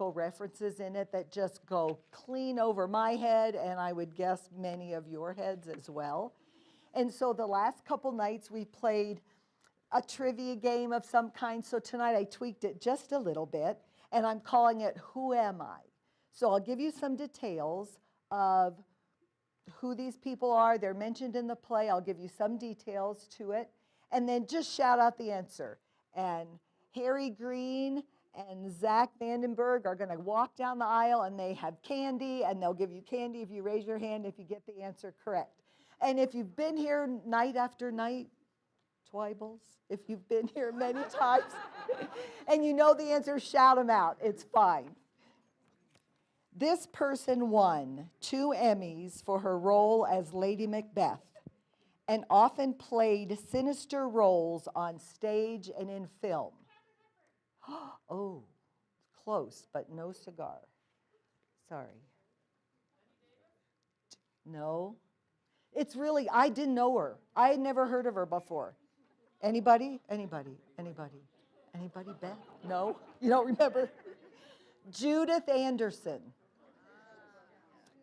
historical references in it that just go clean over my head, and I would guess many of your heads as well. And so the last couple nights we played a trivia game of some kind. So tonight I tweaked it just a little bit, and I'm calling it Who Am I? So I'll give you some details of who these people are. They're mentioned in the play. I'll give you some details to it, and then just shout out the answer. And Harry Green and Zach Vandenberg are going to walk down the aisle, and they have candy, and they'll give you candy if you raise your hand if you get the answer correct. And if you've been here night after night, Twybles, if you've been here many times, and you know the answer, shout them out. It's fine. This person won 2 Emmys for her role as Lady Macbeth and often played sinister roles on stage and in film. Oh, close, but no cigar. Sorry. No. It's really, I didn't know her. I had never heard of her before. Anybody? Anybody? Anybody? Anybody? Beth? No? You don't remember? Judith Anderson.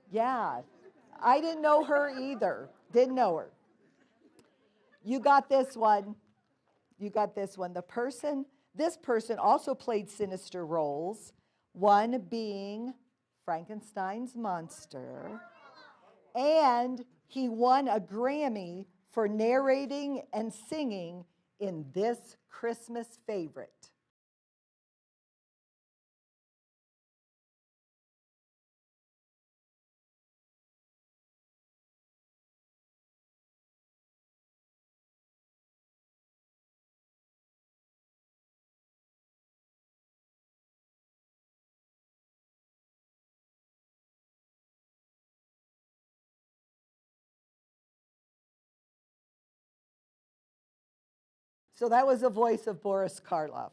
Yeah. I didn't know her either. Didn't know her. You got this one. You got this one. This person also played sinister roles, one being Frankenstein's monster, and he won a Grammy for narrating and singing in This Christmas Favorite. So that was the voice of Boris Karloff.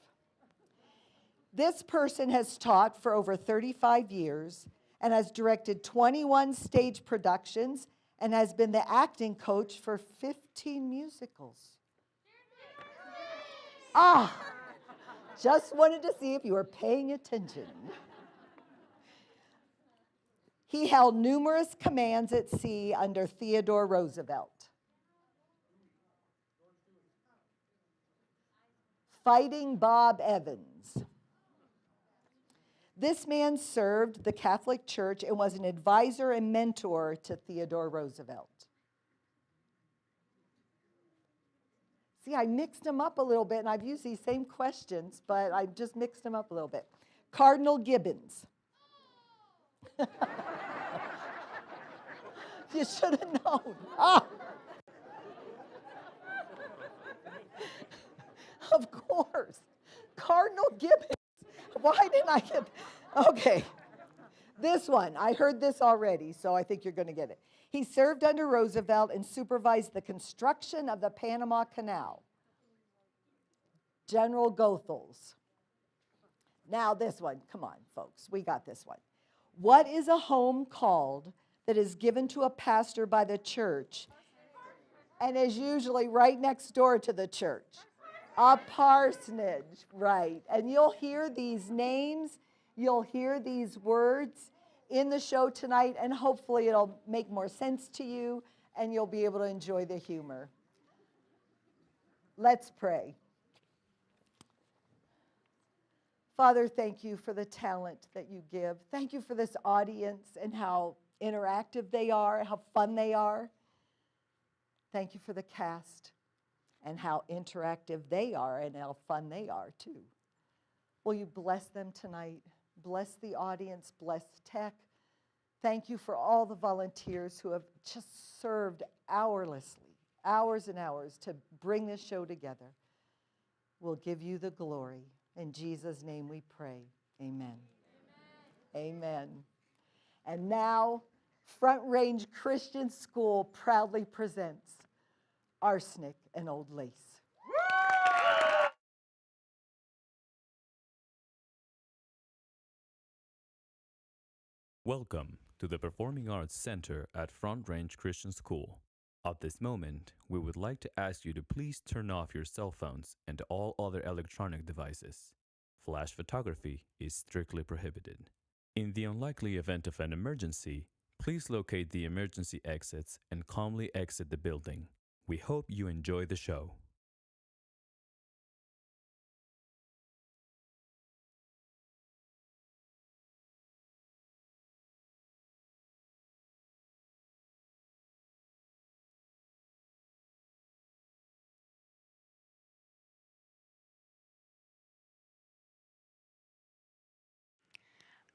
This person has taught for over 35 years and has directed 21 stage productions and has been the acting coach for 15 musicals. Just wanted to see if you were paying attention. He held numerous commands at sea under Theodore Roosevelt. Fighting Bob Evans. This man served the Catholic Church and was an advisor and mentor to Theodore Roosevelt. See, I mixed them up a little bit, and I've used these same questions, but I just mixed them up a little bit. Cardinal Gibbons. You should have known. Of course. Cardinal Gibbons. Why didn't I get... Okay. This one. I heard this already, so I think you're going to get it. He served under Roosevelt and supervised the construction of the Panama Canal. General Goethals. Now this one. Come on, folks. We got this one. What is a home called that is given to a pastor by the church and is usually right next door to the church? A parsonage, right. And you'll hear these names, you'll hear these words in the show tonight, and hopefully it'll make more sense to you, and you'll be able to enjoy the humor. Let's pray. Father, thank you for the talent that you give. Thank you for this audience and how interactive they are, how fun they are. Thank you for the cast and how interactive they are and how fun they are too. Will you bless them tonight? Bless the audience, bless tech. Thank you for all the volunteers who have just served hourlessly, hours and hours to bring this show together. We'll give you the glory. In Jesus' name we pray, amen. Amen. Amen. And now, Front Range Christian School proudly presents Arsenic and Old Lace. Welcome to the Performing Arts Center at Front Range Christian School. At this moment, we would like to ask you to please turn off your cell phones and all other electronic devices. Flash photography is strictly prohibited. In the unlikely event of an emergency, please locate the emergency exits and calmly exit the building. We hope you enjoy the show.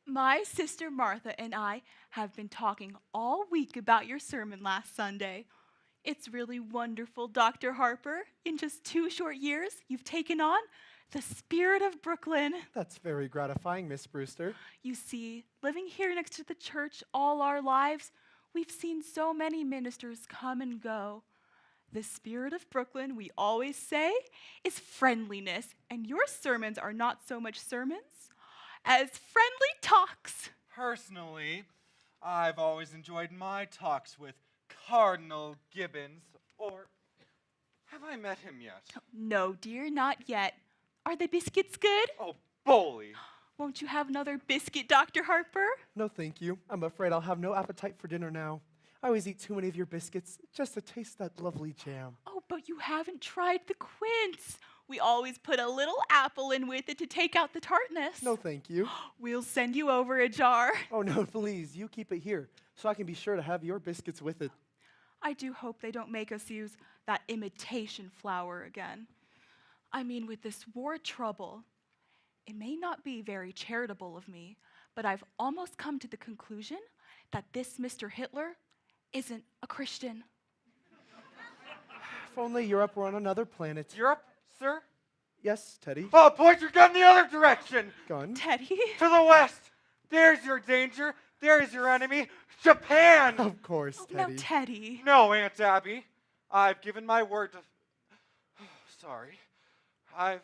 My sister Martha and I have been talking all week about your sermon last Sunday. It's really wonderful, Dr. Harper. In just 2 short years, you've taken on the spirit of Brooklyn. That's very gratifying, Miss Brewster. You see, living here next to the church all our lives, we've seen so many ministers come and go. The spirit of Brooklyn, we always say, is friendliness, and your sermons are not so much sermons as friendly talks. Personally, I've always enjoyed my talks with Cardinal Gibbons, or have I met him yet? No, dear, not yet. Are the biscuits good? Oh, bully. Won't you have another biscuit, Dr. Harper? No, thank you. I'm afraid I'll have no appetite for dinner now. I always eat too many of your biscuits just to taste that lovely jam. Oh, but you haven't tried the quince. We always put a little apple in with it to take out the tartness. No, thank you. We'll send you over a jar. Oh, no, please, you keep it here so I can be sure to have your biscuits with it. I do hope they don't make us use that imitation flour again. I mean, with this war trouble, it may not be very charitable of me, but I've almost come to the conclusion that this Mr. Hitler isn't a Christian. If only Europe were on another planet. Europe, sir? Yes, Teddy. Oh, point your gun the other direction! Gun? Teddy? To the west! There's your danger. There is your enemy, Japan! Of course, Oh, now, Teddy. Teddy. No, Aunt Abby. I've given my word to... Sorry. I've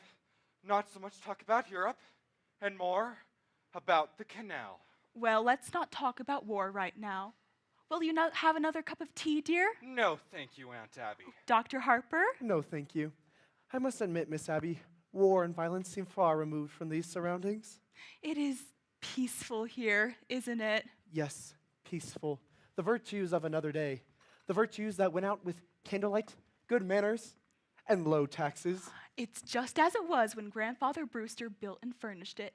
not so much talk about Europe, and more about the canal. Well, let's not talk about war right now. Will you not have another cup of tea, dear? No, thank you, Aunt Abby. Dr. Harper? No, thank you. I must admit, Miss Abby, war and violence seem far removed from these surroundings. It is peaceful here, isn't it? Yes, peaceful. The virtues of another day. The virtues that went out with candlelight, good manners, and low taxes. It's just as it was when Grandfather Brewster built and furnished it,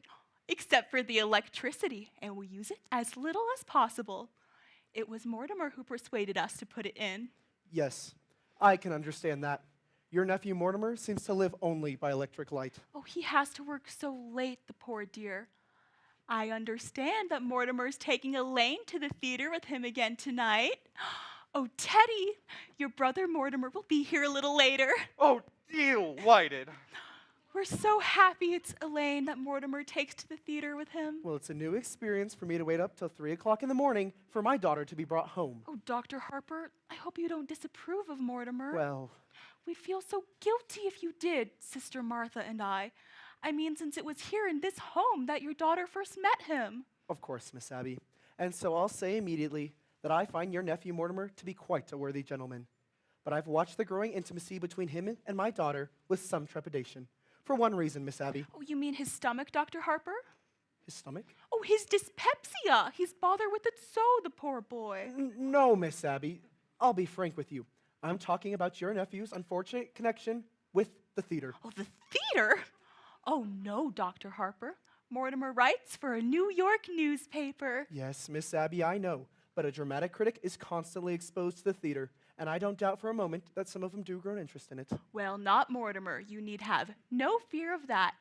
except for the electricity, and we use it as little as possible. It was Mortimer who persuaded us to put it in. Yes, I can understand that. Your nephew Mortimer seems to live only by electric light. Oh, he has to work so late, the poor dear. I understand that Mortimer's taking Elaine to the theater with him again tonight. Oh, Teddy, your brother Mortimer will be here a little later. Oh, delighted. We're so happy it's Elaine that Mortimer takes to the theater with him. Well, it's a new experience for me to wait up till 3 o'clock in the morning for my daughter to be brought home. Oh, Dr. Harper, I hope you don't disapprove of Mortimer. Well, We'd feel so guilty if you did, Sister Martha and I. I mean, since it was here in this home that your daughter first met him. of course, Miss Abby. And so I'll say immediately that I find your nephew Mortimer to be quite a worthy gentleman. But I've watched the growing intimacy between him and my daughter with some trepidation. For one reason, Miss Abby. Oh, you mean his stomach, Dr. Harper? His stomach? Oh, his dyspepsia. He's bothered with it so, the poor boy. No, Miss Abby. I'll be frank with you. I'm talking about your nephew's unfortunate connection with the theater. Oh, the theater? Oh, no, Dr. Harper. Mortimer writes for a New York newspaper. Yes, Miss Abby, I know. But a dramatic critic is constantly exposed to the theater, and I don't doubt for a moment that some of them do grow an interest in it. Well, not Mortimer. You need have no fear of that.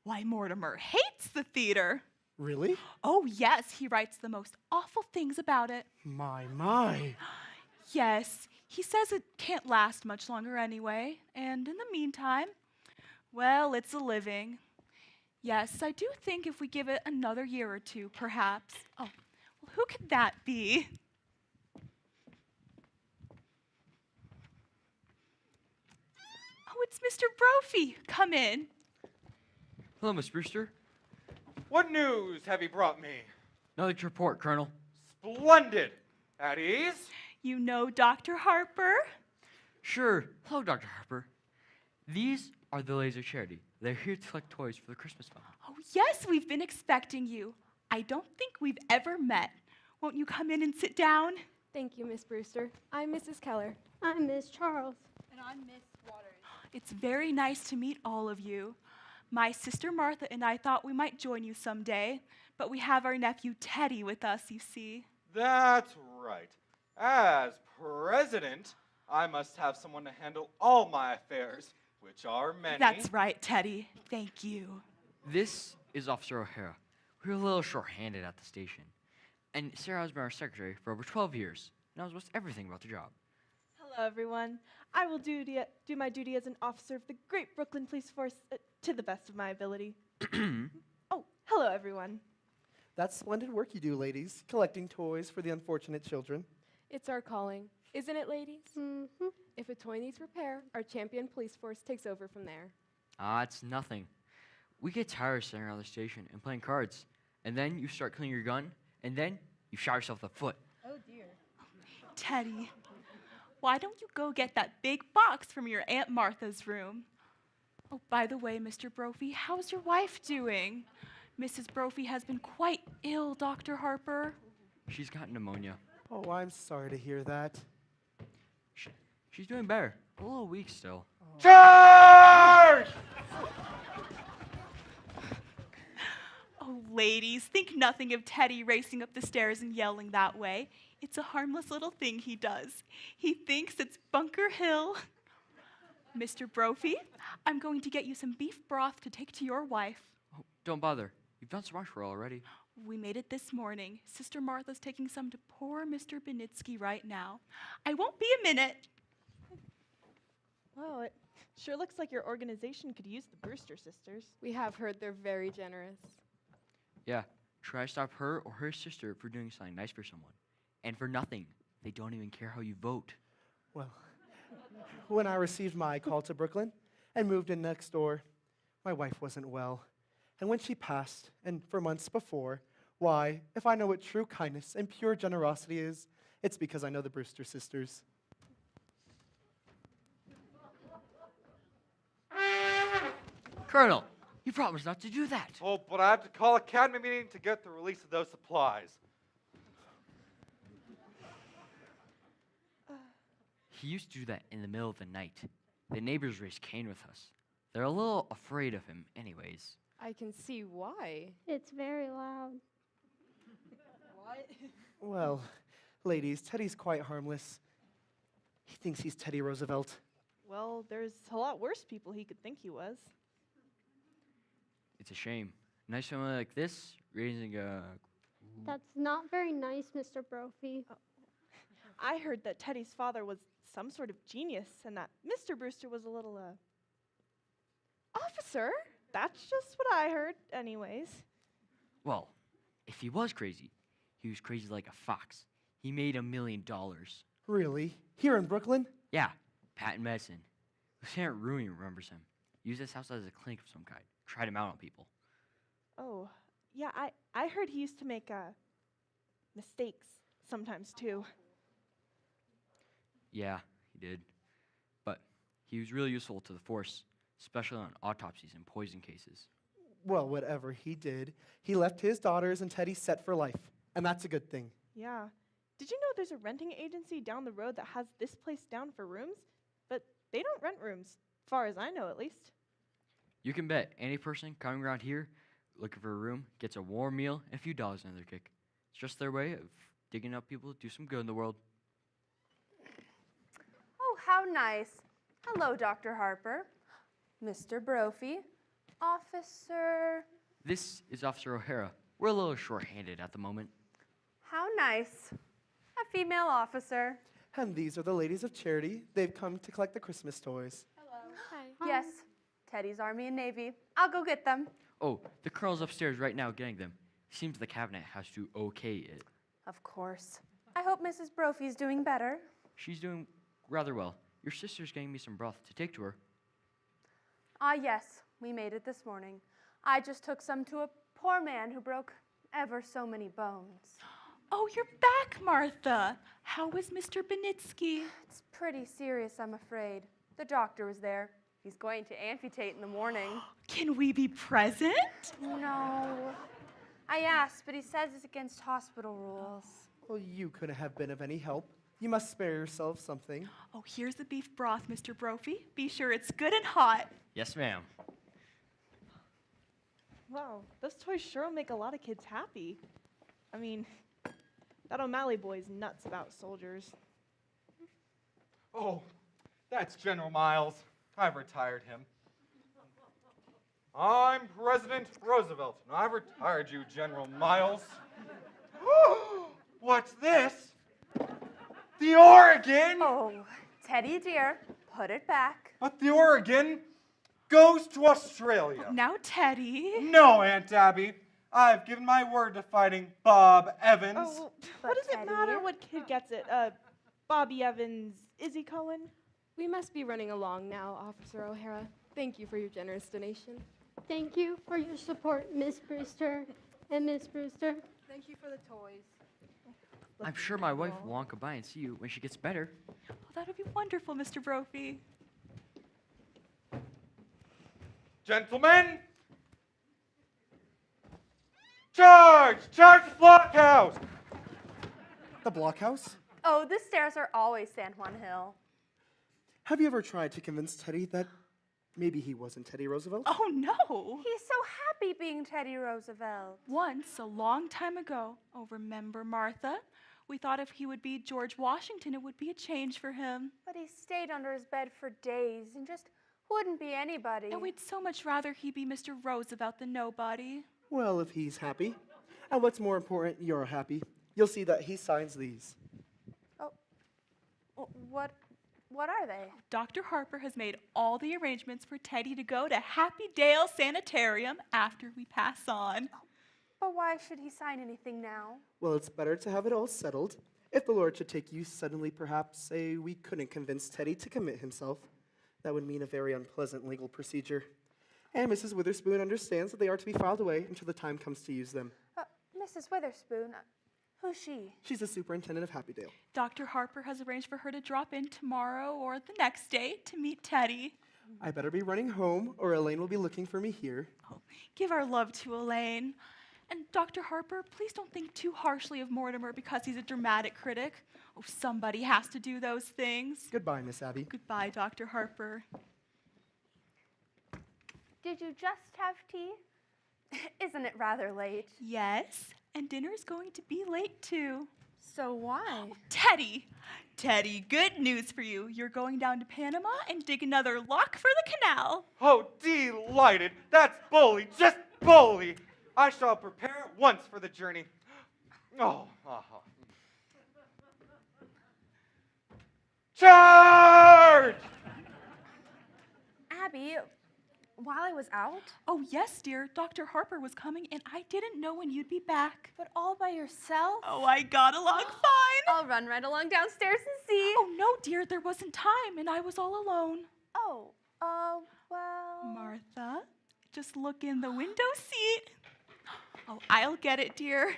Why, Mortimer hates the theater. Really? Oh, yes, he writes the most awful things about it. My. Yes, he says it can't last much longer anyway, and in the meantime, well, it's a living. Yes, I do think if we give it another year or two, perhaps. Oh, well, who could that be? Oh, it's Mr. Brophy. Come in. Hello, Miss Brewster. What news have you brought me? Nothing to report, Colonel. Splendid. At ease? You know Dr. Harper? Sure. Hello, Dr. Harper. These are the Laser Charity. They're here to collect toys for the Christmas fund. Oh, yes, we've been expecting you. I don't think we've ever met. Won't you come in and sit down? Thank you, Miss Brewster. I'm Mrs. Keller. I'm Miss Charles. And I'm Miss Waters. It's very nice to meet all of you. My sister Martha and I thought we might join you someday, but we have our nephew Teddy with us, you see. That's right. As president, I must have someone to handle all my affairs, which are many. That's right, Teddy. Thank you. This is Officer O'Hara. We're a little short-handed at the station. And Sarah has been our secretary for over 12 years. Knows most everything about the job. Hello, everyone. I will do my duty as an officer of the Great Brooklyn Police Force to the best of my ability. Oh, hello, everyone. That's splendid work you do, ladies, collecting toys for the unfortunate children. It's our calling, isn't it, ladies? Mm-hmm. If a toy needs repair, our champion police force takes over from there. It's nothing. We get tired of sitting around the station and playing cards. And then you start cleaning your gun, and then you shot yourself in the foot. Oh, dear. Teddy, why don't you go get that big box from your Aunt Martha's room? Oh, by the way, Mr. Brophy, how's your wife doing? Mrs. Brophy has been quite ill, Dr. Harper. She's got pneumonia. Oh, I'm sorry to hear that. She's doing better. A little weak still. Charge! Oh, ladies, think nothing of Teddy racing up the stairs and yelling that way. It's a harmless little thing he does. He thinks it's Bunker Hill. Mr. Brophy, I'm going to get you some beef broth to take to your wife. Oh, don't bother. You've done so much for her already. We made it this morning. Sister Martha's taking some to poor Mr. Benitsky right now. I won't be a minute. Wow, it sure looks like your organization could use the Brewster sisters. We have heard they're very generous. Yeah, try to stop her or her sister for doing something nice for someone. And for nothing. They don't even care how you vote. Well, when I received my call to Brooklyn and moved in next door, my wife wasn't well. And when she passed, and for months before, why, if I know what true kindness and pure generosity is, it's because I know the Brewster sisters. Colonel, you promised not to do that. Oh, but I have to call a cabinet meeting to get the release of those supplies. He used to do that in the middle of the night. The neighbors raised Cain with us. They're a little afraid of him anyways. I can see why. It's very loud. What? Well, ladies, Teddy's quite harmless. He thinks he's Teddy Roosevelt. Well, there's a lot worse people he could think he was. It's a shame. Nice family like this, raising a... That's not very nice, Mr. Brophy. I heard that Teddy's father was some sort of genius and that Mr. Brewster was a little, officer? That's just what I heard, anyways. Well, if he was crazy like a fox. He made $1 million. Really? Here in Brooklyn? Yeah, patent medicine. Lieutenant Rooney remembers him. Used this house as a clinic of some kind. Tried him out on people. Oh, yeah, I heard he used to make, mistakes sometimes, too. Yeah, he did. But he was really useful to the force, especially on autopsies and poison cases. Well, whatever he did, he left his daughters and Teddy set for life, and that's a good thing. Yeah. Did you know there's a renting agency down the road that has this place down for rooms? But they don't rent rooms, far as I know, at least. You can bet any person coming around here looking for a room gets a warm meal and a few dollars in their kick. It's just their way of digging up people to do some good in the world. Oh, how nice. Hello, Dr. Harper. Mr. Brophy. Officer. This is Officer O'Hara. We're a little short-handed at the moment. How nice. A female officer. And these are the ladies of charity. They've come to collect the Christmas toys. Hi. Yes, Teddy's Army and Navy. I'll go get them. Oh, the colonel's upstairs right now getting them. Seems the cabinet has to okay it. Of course. I hope Mrs. Brophy's doing better. She's doing rather well. Your sister's getting me some broth to take to her. Ah, yes, we made it this morning. I just took some to a poor man who broke ever so many bones. Oh, you're back, Martha. How was Mr. Benitsky? It's pretty serious, I'm afraid. The doctor was there. He's going to amputate in the morning. Can we be present? No. I asked, but he says it's against hospital rules. Well, you couldn't have been of any help. You must spare yourself something. Oh, here's the beef broth, Mr. Brophy. Be sure it's good and hot. Yes, ma'am. Wow, those toys sure will make a lot of kids happy. I mean, that O'Malley boy's nuts about soldiers. Oh, that's General Miles. I've retired him. I'm President Roosevelt, and I've retired you, General Miles. What's this? The Oregon! Oh, Teddy dear, put it back. But the Oregon goes to Australia. Now, Teddy. No, Aunt Abby. I've given my word to fighting Bob Evans. Oh, But what does it Teddy- matter what kid gets it? Bobby Evans, Izzy Cohen? We must be running along now, Officer O'Hara. Thank you for your generous donation. Thank you for your support, Miss Brewster and Miss Brewster. Thank you for the toys. I'm sure my wife will want to come by and see you when she gets better. Oh, that would be wonderful, Mr. Brophy. Gentlemen, charge! Charge the blockhouse! The blockhouse? Oh, the stairs are always San Juan Hill. Have you ever tried to convince Teddy that maybe he wasn't Teddy Roosevelt? Oh, no. He's so happy being Teddy Roosevelt. Once, a long time ago, oh, remember Martha? We thought if he would be George Washington, it would be a change for him. But he stayed under his bed for days and just wouldn't be anybody. And we'd so much rather he be Mr. Roosevelt than nobody. Well, if he's happy, and what's more important, you're happy, you'll see that he signs these. What are they? Dr. Harper has made all the arrangements for Teddy to go to Happy Dale Sanitarium after we pass on. But why should he sign anything now? Well, it's better to have it all settled. If the Lord should take you suddenly, perhaps say we couldn't convince Teddy to commit himself. That would mean a very unpleasant legal procedure. And Mrs. Witherspoon understands that they are to be filed away until the time comes to use them. Mrs. Witherspoon, who's she? She's the superintendent of Happydale. Dr. Harper has arranged for her to drop in tomorrow or the next day to meet Teddy. I better be running home, or Elaine will be looking for me here. Oh, give our love to Elaine. And Dr. Harper, please don't think too harshly of Mortimer because he's a dramatic critic. Oh, somebody has to do those things. Goodbye, Miss Abby. Goodbye, Dr. Harper. Did you just have tea? Isn't it rather late? Yes, and dinner's going to be late too. So why? Teddy! Teddy, good news for you. You're going down to Panama and dig another lock for the canal. Oh, delighted. That's bully, just bully. I shall prepare at once for the journey. Charge! Abby, while I was out? Oh, yes, dear. Dr. Harper was coming, and I didn't know when you'd be back. But all by yourself? Oh, I got along fine. I'll run right along downstairs and see. Oh, no, dear. There wasn't time, and I was all alone. Oh, well... Martha, just look in the window seat. Oh, I'll get it, dear.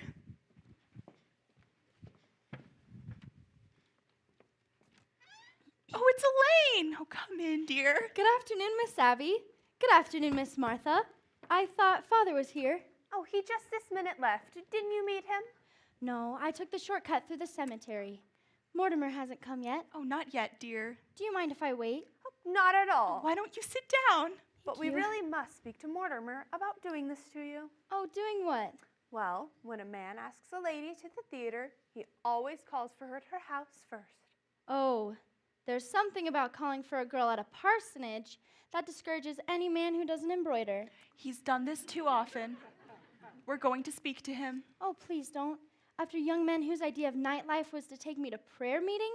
Oh, it's Elaine. Oh, come in, dear. Good afternoon, Miss Abby. Good afternoon, Miss Martha. I thought Father was here. Oh, he just this minute left. Didn't you meet him? No, I took the shortcut through the cemetery. Mortimer hasn't come yet. Oh, not yet, dear. Do you mind if I wait? Oh, not at all. Why don't you sit down? But we really must speak to Mortimer about doing this to you. Oh, doing what? Well, when a man asks a lady to the theater, he always calls for her at her house first. Oh, there's something about calling for a girl at a parsonage that discourages any man who doesn't embroider. He's done this too often. We're going to speak to him. Oh, please don't. After young men whose idea of nightlife was to take me to prayer meeting,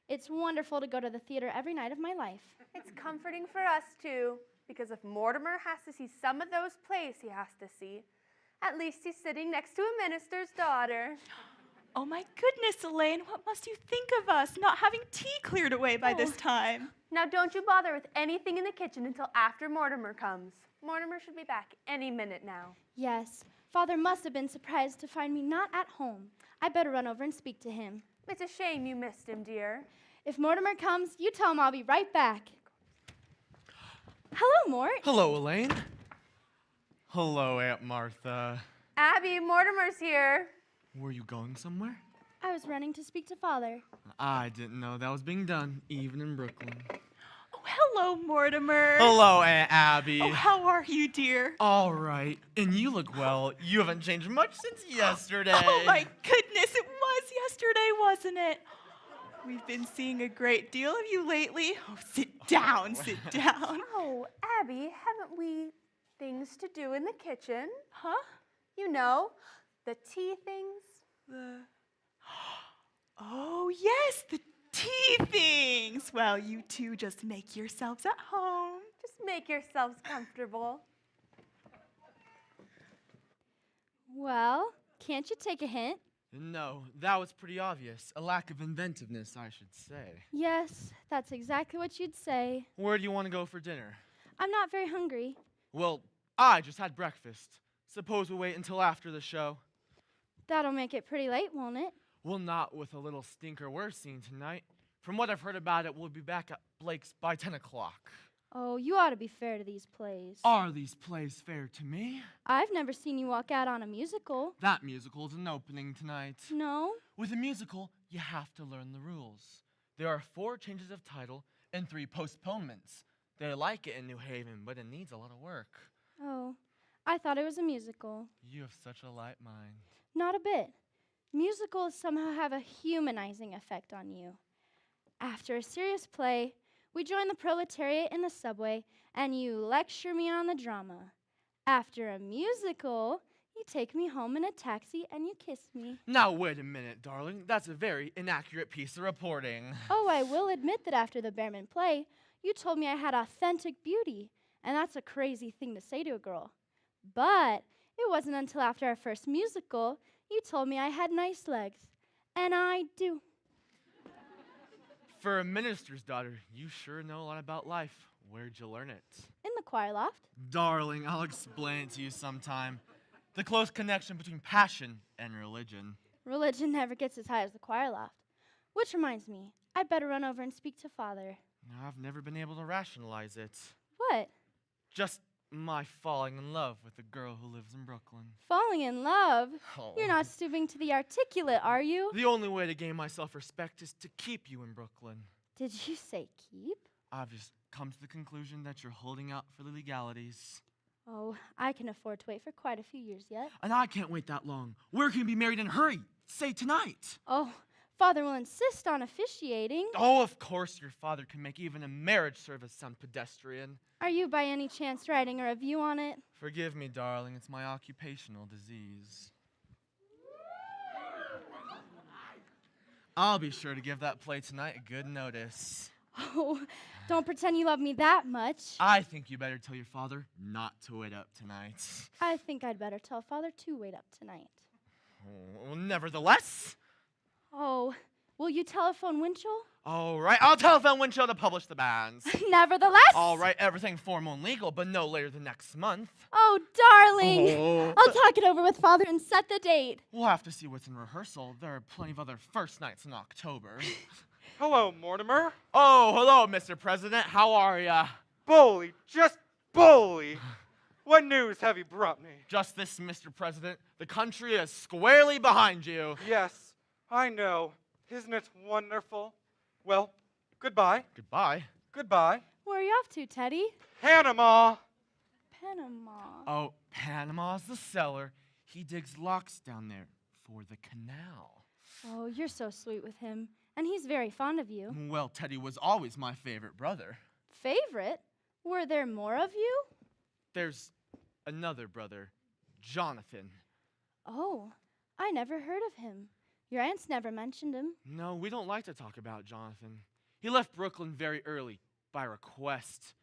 it's wonderful to go to the theater every night of my life. It's comforting for us, too, because if Mortimer has to see some of those plays he has to see, at least he's sitting next to a minister's daughter. Oh, my goodness, Elaine, what must you think of us not having tea cleared away by this time? Now, don't you bother with anything in the kitchen until after Mortimer comes. Mortimer should be back any minute now. Yes, Father must have been surprised to find me not at home. I better run over and speak to him. It's a shame you missed him, dear. If Mortimer comes, you tell him I'll be right back. Hello, Mort. Hello, Elaine. Hello, Aunt Martha. Abby, Mortimer's here. Were you going somewhere? I was running to speak to Father. I didn't know that was being done, even in Brooklyn. Oh, hello, Mortimer. Hello, Aunt Abby. Oh, how are you, dear? All right. And you look well. You haven't changed much since yesterday. Oh, my goodness, it was yesterday, wasn't it? We've been seeing a great deal of you lately. Oh, sit down, sit down. Oh, Abby, haven't we things to do in the kitchen? Huh? You know, the tea things. Oh, yes, the tea things. Well, you two just make yourselves at home. Just make yourselves comfortable. Well, can't you take a hint? No, that was pretty obvious. A lack of inventiveness, I should say. Yes, that's exactly what you'd say. Where do you want to go for dinner? I'm not very hungry. Well, I just had breakfast. Suppose we wait until after the show. That'll make it pretty late, won't it? Well, not with a little stinker we're seeing tonight. From what I've heard about it, we'll be back at Blake's by 10 o'clock. Oh, you ought to be fair to these plays. Are these plays fair to me? I've never seen you walk out on a musical. That musical's an opening tonight. No? With a musical, you have to learn the rules. There are 4 changes of title and 3 postponements. They like it in New Haven, but it needs a lot of work. Oh, I thought it was a musical. You have such a light mind. Not a bit. Musicals somehow have a humanizing effect on you. After a serious play, we join the proletariat in the subway, and you lecture me on the drama. After a musical, you take me home in a taxi and you kiss me. Now, wait a minute, darling. That's a very inaccurate piece of reporting. Oh, I will admit that after the Behrman play, you told me I had authentic beauty, and that's a crazy thing to say to a girl. But it wasn't until after our first musical you told me I had nice legs. And I do. For a minister's daughter, you sure know a lot about life. Where'd you learn it? In the choir loft. Darling, I'll explain it to you sometime. The close connection between passion and religion. Religion never gets as high as the choir loft. Which reminds me, I'd better run over and speak to Father. I've never been able to rationalize it. What? Just my falling in love with a girl who lives in Brooklyn. Falling in love? Oh. You're not stooping to the articulate, are you? The only way to gain my self-respect is to keep you in Brooklyn. Did you say keep? I've just come to the conclusion that you're holding out for the legalities. Oh, I can afford to wait for quite a few years yet. And I can't wait that long. Where can we be married in a hurry? Say tonight. Oh, Father will insist on officiating. Oh, of course your father can make even a marriage service sound pedestrian. Are you by any chance writing a review on it? Forgive me, darling. It's my occupational disease. I'll be sure to give that play tonight a good notice. Oh, don't pretend you love me that much. I think you better tell your father not to wait up tonight. I think I'd better tell Father to wait up tonight. Oh, nevertheless. Oh, will you telephone Winchell? All right, I'll telephone Winchell to publish the bans. Nevertheless. All right, everything formal and legal, but no later than next month. Oh, darling. Oh. I'll talk it over with Father and set the date. We'll have to see what's in rehearsal. There are plenty of other first nights in October. Hello, Mortimer. Oh, hello, Mr. President. How are ya? Bully, just bully. What news have you brought me? Just this, Mr. President. The country is squarely behind you. Yes, I know. Isn't it wonderful? Well, goodbye. Goodbye. Goodbye. Where are you off to, Teddy? Panama. Panama. Oh, Panama's the cellar. He digs locks down there for the canal. Oh, you're so sweet with him. And he's very fond of you. Well, Teddy was always my favorite brother. Favorite? Were there more of you? There's another brother, Jonathan. Oh, I never heard of him. Your aunts never mentioned him. No, we don't like to talk about Jonathan. He left Brooklyn very early, by request.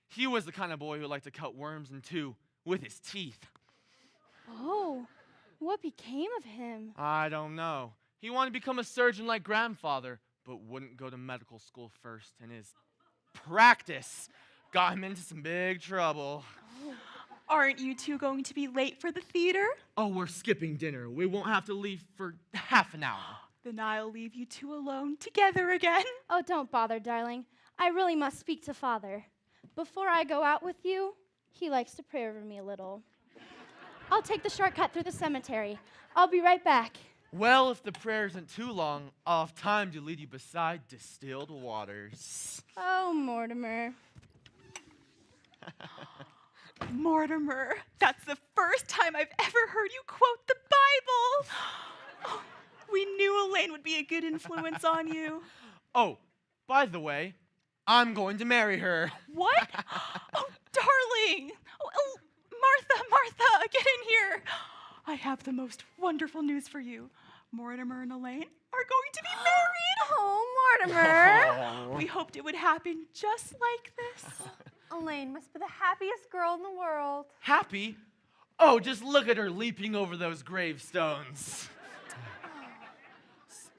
He was the kind of boy who liked to cut worms in two with his teeth. Oh, what became of him? I don't know. He wanted to become a surgeon like grandfather, but wouldn't go to medical school first, and his practice got him into some big trouble. Oh. Aren't you two going to be late for the theater? Oh, we're skipping dinner. We won't have to leave for half an hour. Then I'll leave you two alone together again. Oh, don't bother, darling. I really must speak to Father. Before I go out with you, he likes to pray over me a little. I'll take the shortcut through the cemetery. I'll be right back. Well, if the prayer isn't too long, I'll have time to lead you beside distilled waters. Oh, Mortimer. Mortimer, that's the first time I've ever heard you quote the Bible. Oh, we knew Elaine would be a good influence on you. Oh, by the way, I'm going to marry her. What? Oh, darling. Oh, Martha, get in here. I have the most wonderful news for you. Mortimer and Elaine are going to be married. Oh, Mortimer. We hoped it would happen just like this. Elaine must be the happiest girl in the world. Happy? Oh, just look at her leaping over those gravestones.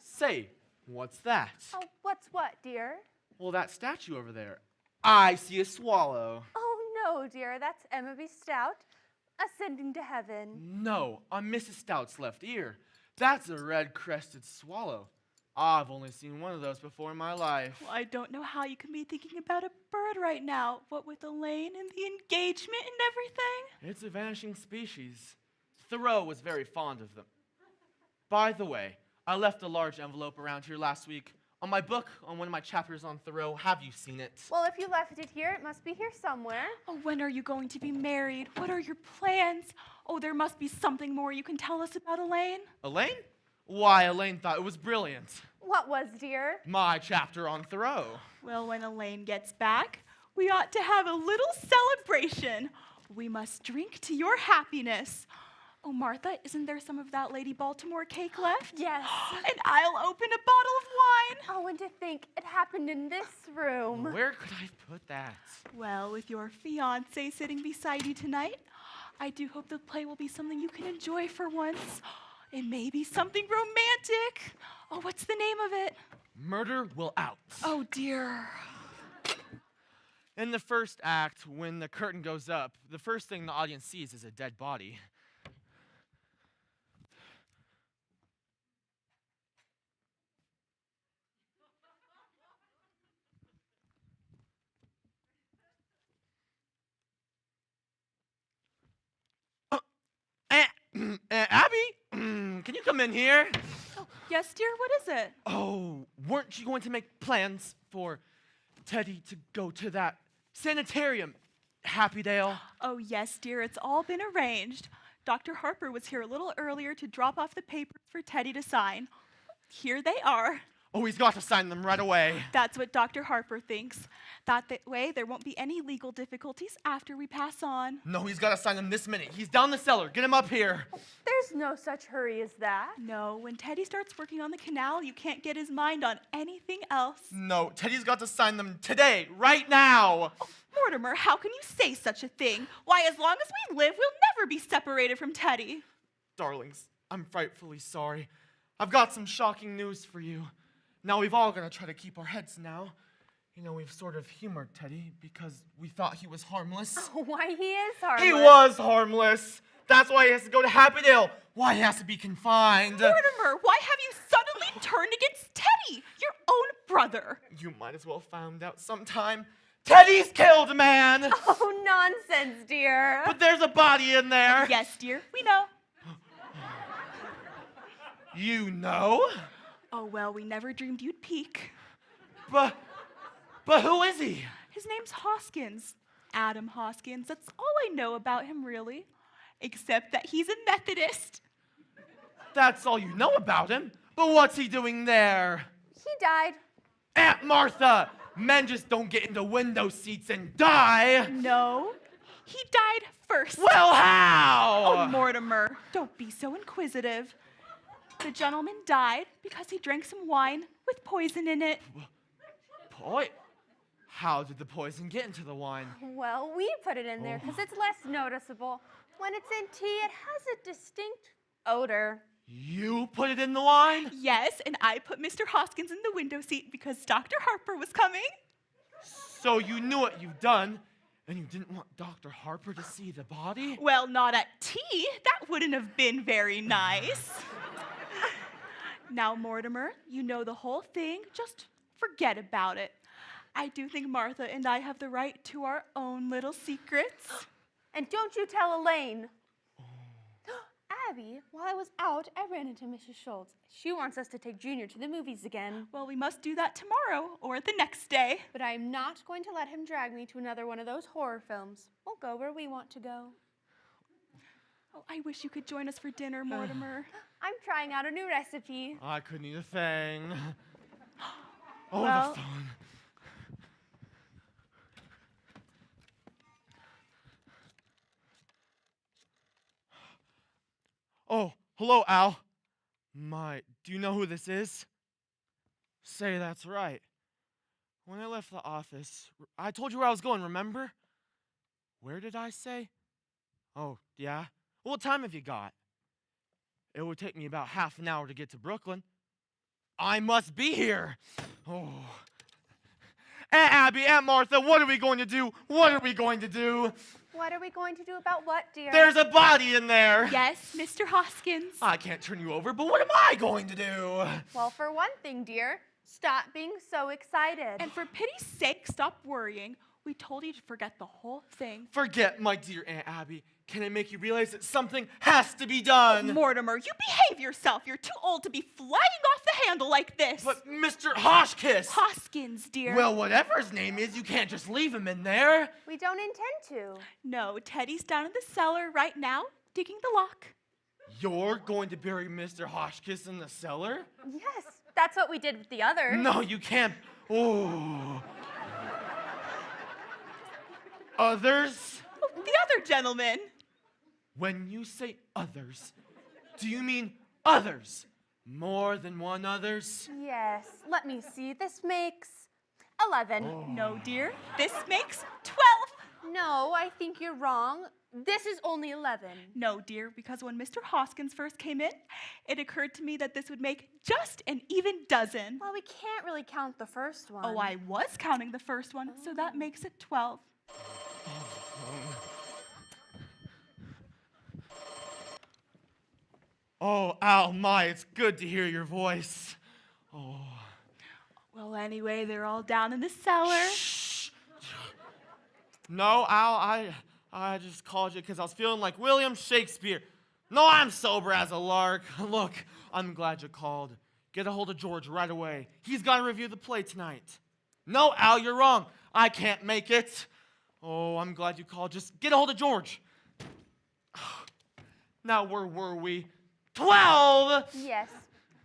Say, what's that? Oh, what's what, dear? Well, that statue over there. I see a swallow. Oh, no, dear. That's Emma B. Stout ascending to heaven. No, on Mrs. Stout's left ear. That's a red-crested swallow. I've only seen one of those before in my life. Well, I don't know how you can be thinking about a bird right now. What with Elaine and the engagement and everything? It's a vanishing species. Thoreau was very fond of them. By the way, I left a large envelope around here last week on my book on one of my chapters on Thoreau. Have you seen it? Well, if you left it here, it must be here somewhere. Oh, when are you going to be married? What are your plans? Oh, there must be something more you can tell us about Elaine. Elaine? Why, Elaine thought it was brilliant. What was, dear? My chapter on Thoreau. Well, when Elaine gets back, we ought to have a little celebration. We must drink to your happiness. Oh, Martha, isn't there some of that Lady Baltimore cake left? Yes. And I'll open a bottle of wine. Oh, and to think it happened in this room. Where could I put that? Well, with your fiancé sitting beside you tonight, I do hope the play will be something you can enjoy for once. It may be something romantic. Oh, what's the name of it? Murder Will Out. Oh, dear. In the first act, when the curtain goes up, the first thing the audience sees is a dead body. Abby, can you come in here? Oh, yes, dear, what is it? Oh, weren't you going to make plans for Teddy to go to that sanitarium, Happydale? Oh, yes, dear, it's all been arranged. Dr. Harper was here a little earlier to drop off the papers for Teddy to sign. Here they are. Oh, he's got to sign them right away. That's what Dr. Harper thinks. That way, there won't be any legal difficulties after we pass on. No, he's got to sign them this minute. He's down the cellar. Get him up here. There's no such hurry as that. No, when Teddy starts working on the canal, you can't get his mind on anything else. No, Teddy's got to sign them today, right now. Oh, Mortimer, how can you say such a thing? Why, as long as we live, we'll never be separated from Teddy. Darlings, I'm frightfully sorry. I've got some shocking news for you. Now we've all got to try to keep our heads now. You know, we've sort of humored Teddy because we thought he was harmless. Oh, why, he is harmless. He was harmless. That's why he has to go to Happydale. Why he has to be confined. Mortimer, why have you suddenly turned against Teddy, your own brother? You might as well find out sometime. Teddy's killed a man. Oh, nonsense, dear. But there's a body in there. Yes, dear, we know. You know? Oh, well, we never dreamed you'd peek. But who is he? His name's Hoskins. Adam Hoskins. That's all I know about him, really. Except that he's a Methodist. That's all you know about him? But what's he doing there? He died. Aunt Martha! Men just don't get into window seats and die! No, he died first. Well, how? Oh, Mortimer, don't be so inquisitive. The gentleman died because he drank some wine with poison in it. How did the poison get into the wine? Well, we put it in there because it's less noticeable. When it's in tea, it has a distinct odor. You put it in the wine? Yes, and I put Mr. Hoskins in the window seat because Dr. Harper was coming. So you knew what you'd done, and you didn't want Dr. Harper to see the body? Well, not at tea. That wouldn't have been very nice. Now, Mortimer, you know the whole thing. Just forget about it. I do think Martha and I have the right to our own little secrets. And don't you tell Elaine. Abby, while I was out, I ran into Mrs. Schultz. She wants us to take Junior to the movies again. Well, we must do that tomorrow or the next day. But I'm not going to let him drag me to another one of those horror films. We'll go where we want to go. Oh, I wish you could join us for dinner, Mortimer. I'm trying out a new recipe. I couldn't eat a thing. Oh, Well- the fun. Oh, hello, Al. Do you know who this is? Say that's right. When I left the office, I told you where I was going, remember? Where did I say? Oh, yeah? What time have you got? It would take me about half an hour to get to Brooklyn. I must be here. Oh. Aunt Abby, Aunt Martha, what are we going to do? What are we going to do? What are we going to do about what, dear? There's a body in there. Yes, Mr. Hoskins. I can't turn you over, but what am I going to do? Well, for one thing, dear, stop being so excited. And for pity's sake, stop worrying. We told you to forget the whole thing. Forget, my dear Aunt Abby. Can I make you realize that something has to be done? Mortimer, you behave yourself. You're too old to be flying off the handle like this. But Mr. Hoskins. Hoskins, dear. Well, whatever his name is, you can't just leave him in there. We don't intend to. No, Teddy's down in the cellar right now, digging the lock. You're going to bury Mr. Hoskins in the cellar? Yes, that's what we did with the others. No, you can't. Oh. Others? Oh, the other gentleman. When you say others, do you mean others? More than one others? Yes, let me see. This makes 11. Oh. No, dear. This makes 12. No, I think you're wrong. This is only 11. No, dear, because when Mr. Hoskins first came in, it occurred to me that this would make just an even dozen. Well, we can't really count the first one. Oh, I was counting the first one, so that makes it 12. Oh, Al, my, it's good to hear your voice. Oh. Well, anyway, they're all down in the cellar. Shh. No, Al, I just called you because I was feeling like William Shakespeare. No, I'm sober as a lark. Look, I'm glad you called. Get a hold of George right away. He's got to review the play tonight. No, Al, you're wrong. I can't make it. Oh, I'm glad you called. Just get a hold of George. Now, where were we? 12! Yes.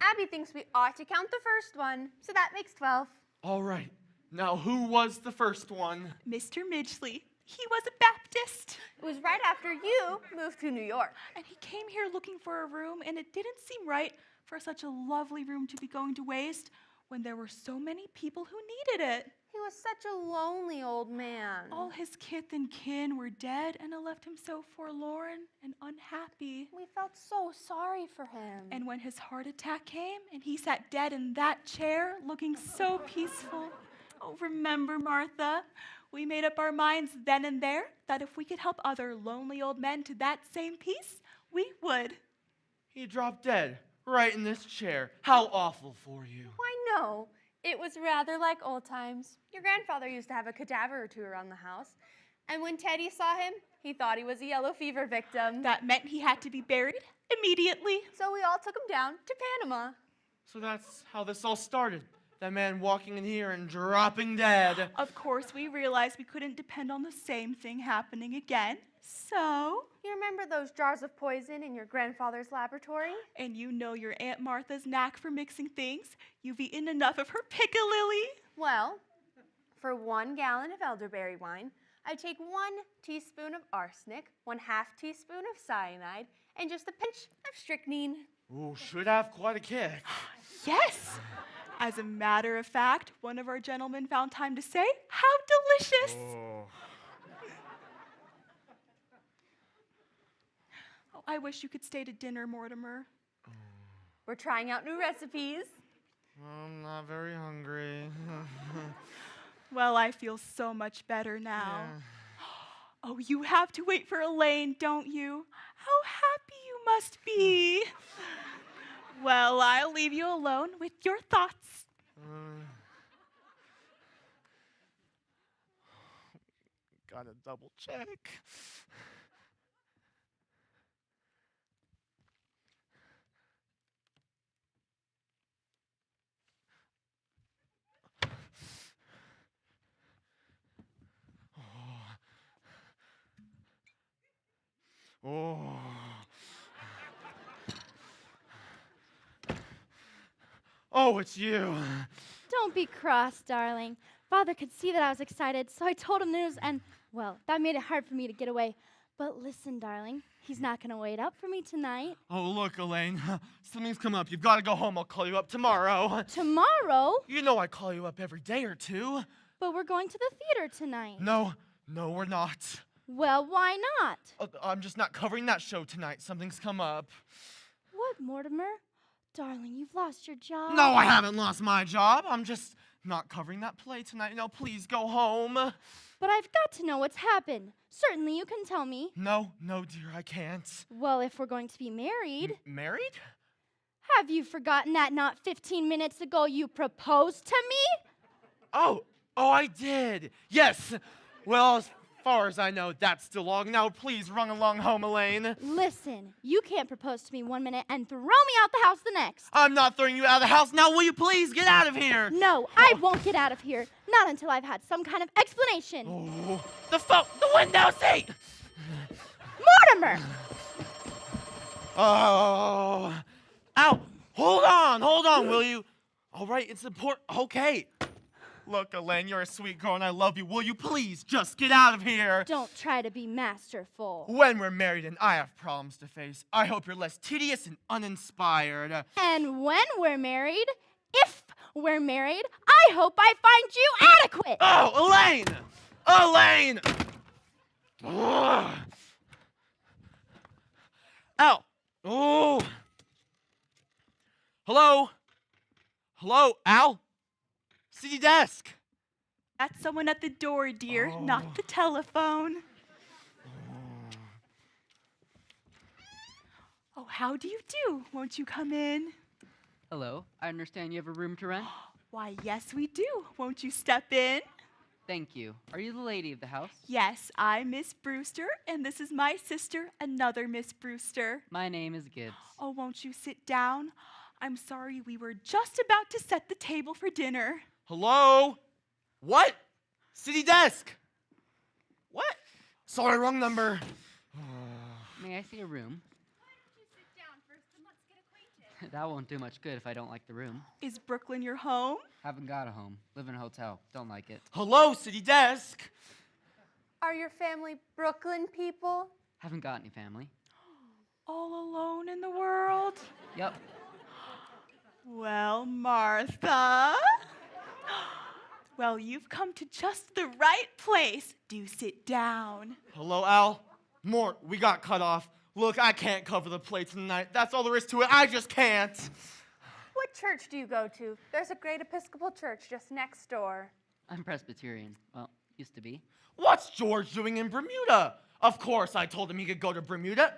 Abby thinks we ought to count the first one, so that makes 12. All right. Now, who was the first one? Mr. Midgley. He was a Baptist. It was right after you moved to New York. And he came here looking for a room, and it didn't seem right for such a lovely room to be going to waste when there were so many people who needed it. He was such a lonely old man. All his kith and kin were dead, and it left him so forlorn and unhappy. We felt so sorry for him. And when his heart attack came, and he sat dead in that chair, looking so peaceful. Oh, remember, Martha, we made up our minds then and there that if we could help other lonely old men to that same peace, we would. He dropped dead right in this chair. How awful for you. Why, no. It was rather like old times. Your grandfather used to have a cadaver or two around the house. And when Teddy saw him, he thought he was a yellow fever victim. That meant he had to be buried immediately. So we all took him down to Panama. So that's how this all started. That man walking in here and dropping dead. Of course, we realized we couldn't depend on the same thing happening again. So... You remember those jars of poison in your grandfather's laboratory? And you know your Aunt Martha's knack for mixing things. You've eaten enough of her piccalilli. Well, for 1 gallon of elderberry wine, I take 1 teaspoon of arsenic, 1/2 teaspoon of cyanide, and just a pinch of strychnine. Ooh, should have quite a kick. Yes! As a matter of fact, one of our gentlemen found time to say, "How delicious!" Oh. Oh, I wish you could stay to dinner, Mortimer. We're trying out new recipes. I'm not very hungry. Well, I feel so much better now. Yeah. Oh, you have to wait for Elaine, don't you? How happy you must be. Well, I'll leave you alone with your thoughts. gotta double check. Oh. Oh, it's you. Don't be cross, darling. Father could see that I was excited, so I told him the news, and, well, that made it hard for me to get away. But listen, darling, he's not going to wait up for me tonight. Oh, look, Elaine. Something's come up. You've got to go home. I'll call you up tomorrow. Tomorrow? You know I call you up every day or two. But we're going to the theater tonight. No, we're not. Well, why not? I'm just not covering that show tonight. Something's come up. What, Mortimer? Darling, you've lost your job. No, I haven't lost my job. I'm just not covering that play tonight. No, please go home. But I've got to know what's happened. Certainly you can tell me. No, dear, I can't. Well, if we're going to be married. Married? Have you forgotten that not 15 minutes ago you proposed to me? Oh, I did. Yes. Well, as far as I know, that's still long. Now, please run along home, Elaine. Listen, you can't propose to me 1 minute and throw me out the house the next. I'm not throwing you out of the house. Now, will you please get out of here? No, I won't get out of here. Not until I've had some kind of explanation. Oh, the window seat! Mortimer! Oh. Ow! Hold on, will you? All right, it's important. Okay. Look, Elaine, you're a sweet girl and I love you. Will you please just get out of here? Don't try to be masterful. When we're married and I have problems to face, I hope you're less tedious and uninspired. And when we're married, if we're married, I hope I find you adequate. Oh, Elaine! Elaine! Ugh. Ow! Oh! Hello, Al? City desk. That's someone at the door, dear, not the telephone. Oh, how do you do? Won't you come in? Hello, I understand you have a room to rent? Why, yes, we do. Won't you step in? Thank you. Are you the lady of the house? Yes, I'm Miss Brewster, and this is my sister, another Miss Brewster. My name is Gibbs. Oh, won't you sit down? I'm sorry, we were just about to set the table for dinner. Hello? What? City desk. What? Sorry, wrong number. May I see a room? Why don't you sit down first and let's get acquainted? That won't do much good if I don't like the room. Is Brooklyn your home? Haven't got a home. Live in a hotel. Don't like it. Hello, city desk. Are your family Brooklyn people? Haven't got any family. All alone in the world? Yep. Well, Martha. Well, you've come to just the right place. Do sit down. Hello, Al. Mort, we got cut off. Look, I can't cover the play tonight. That's all there is to it. I just can't. What church do you go to? There's a great Episcopal church just next door. I'm Presbyterian. Well, used to be. What's George doing in Bermuda? Of course, I told him he could go to Bermuda.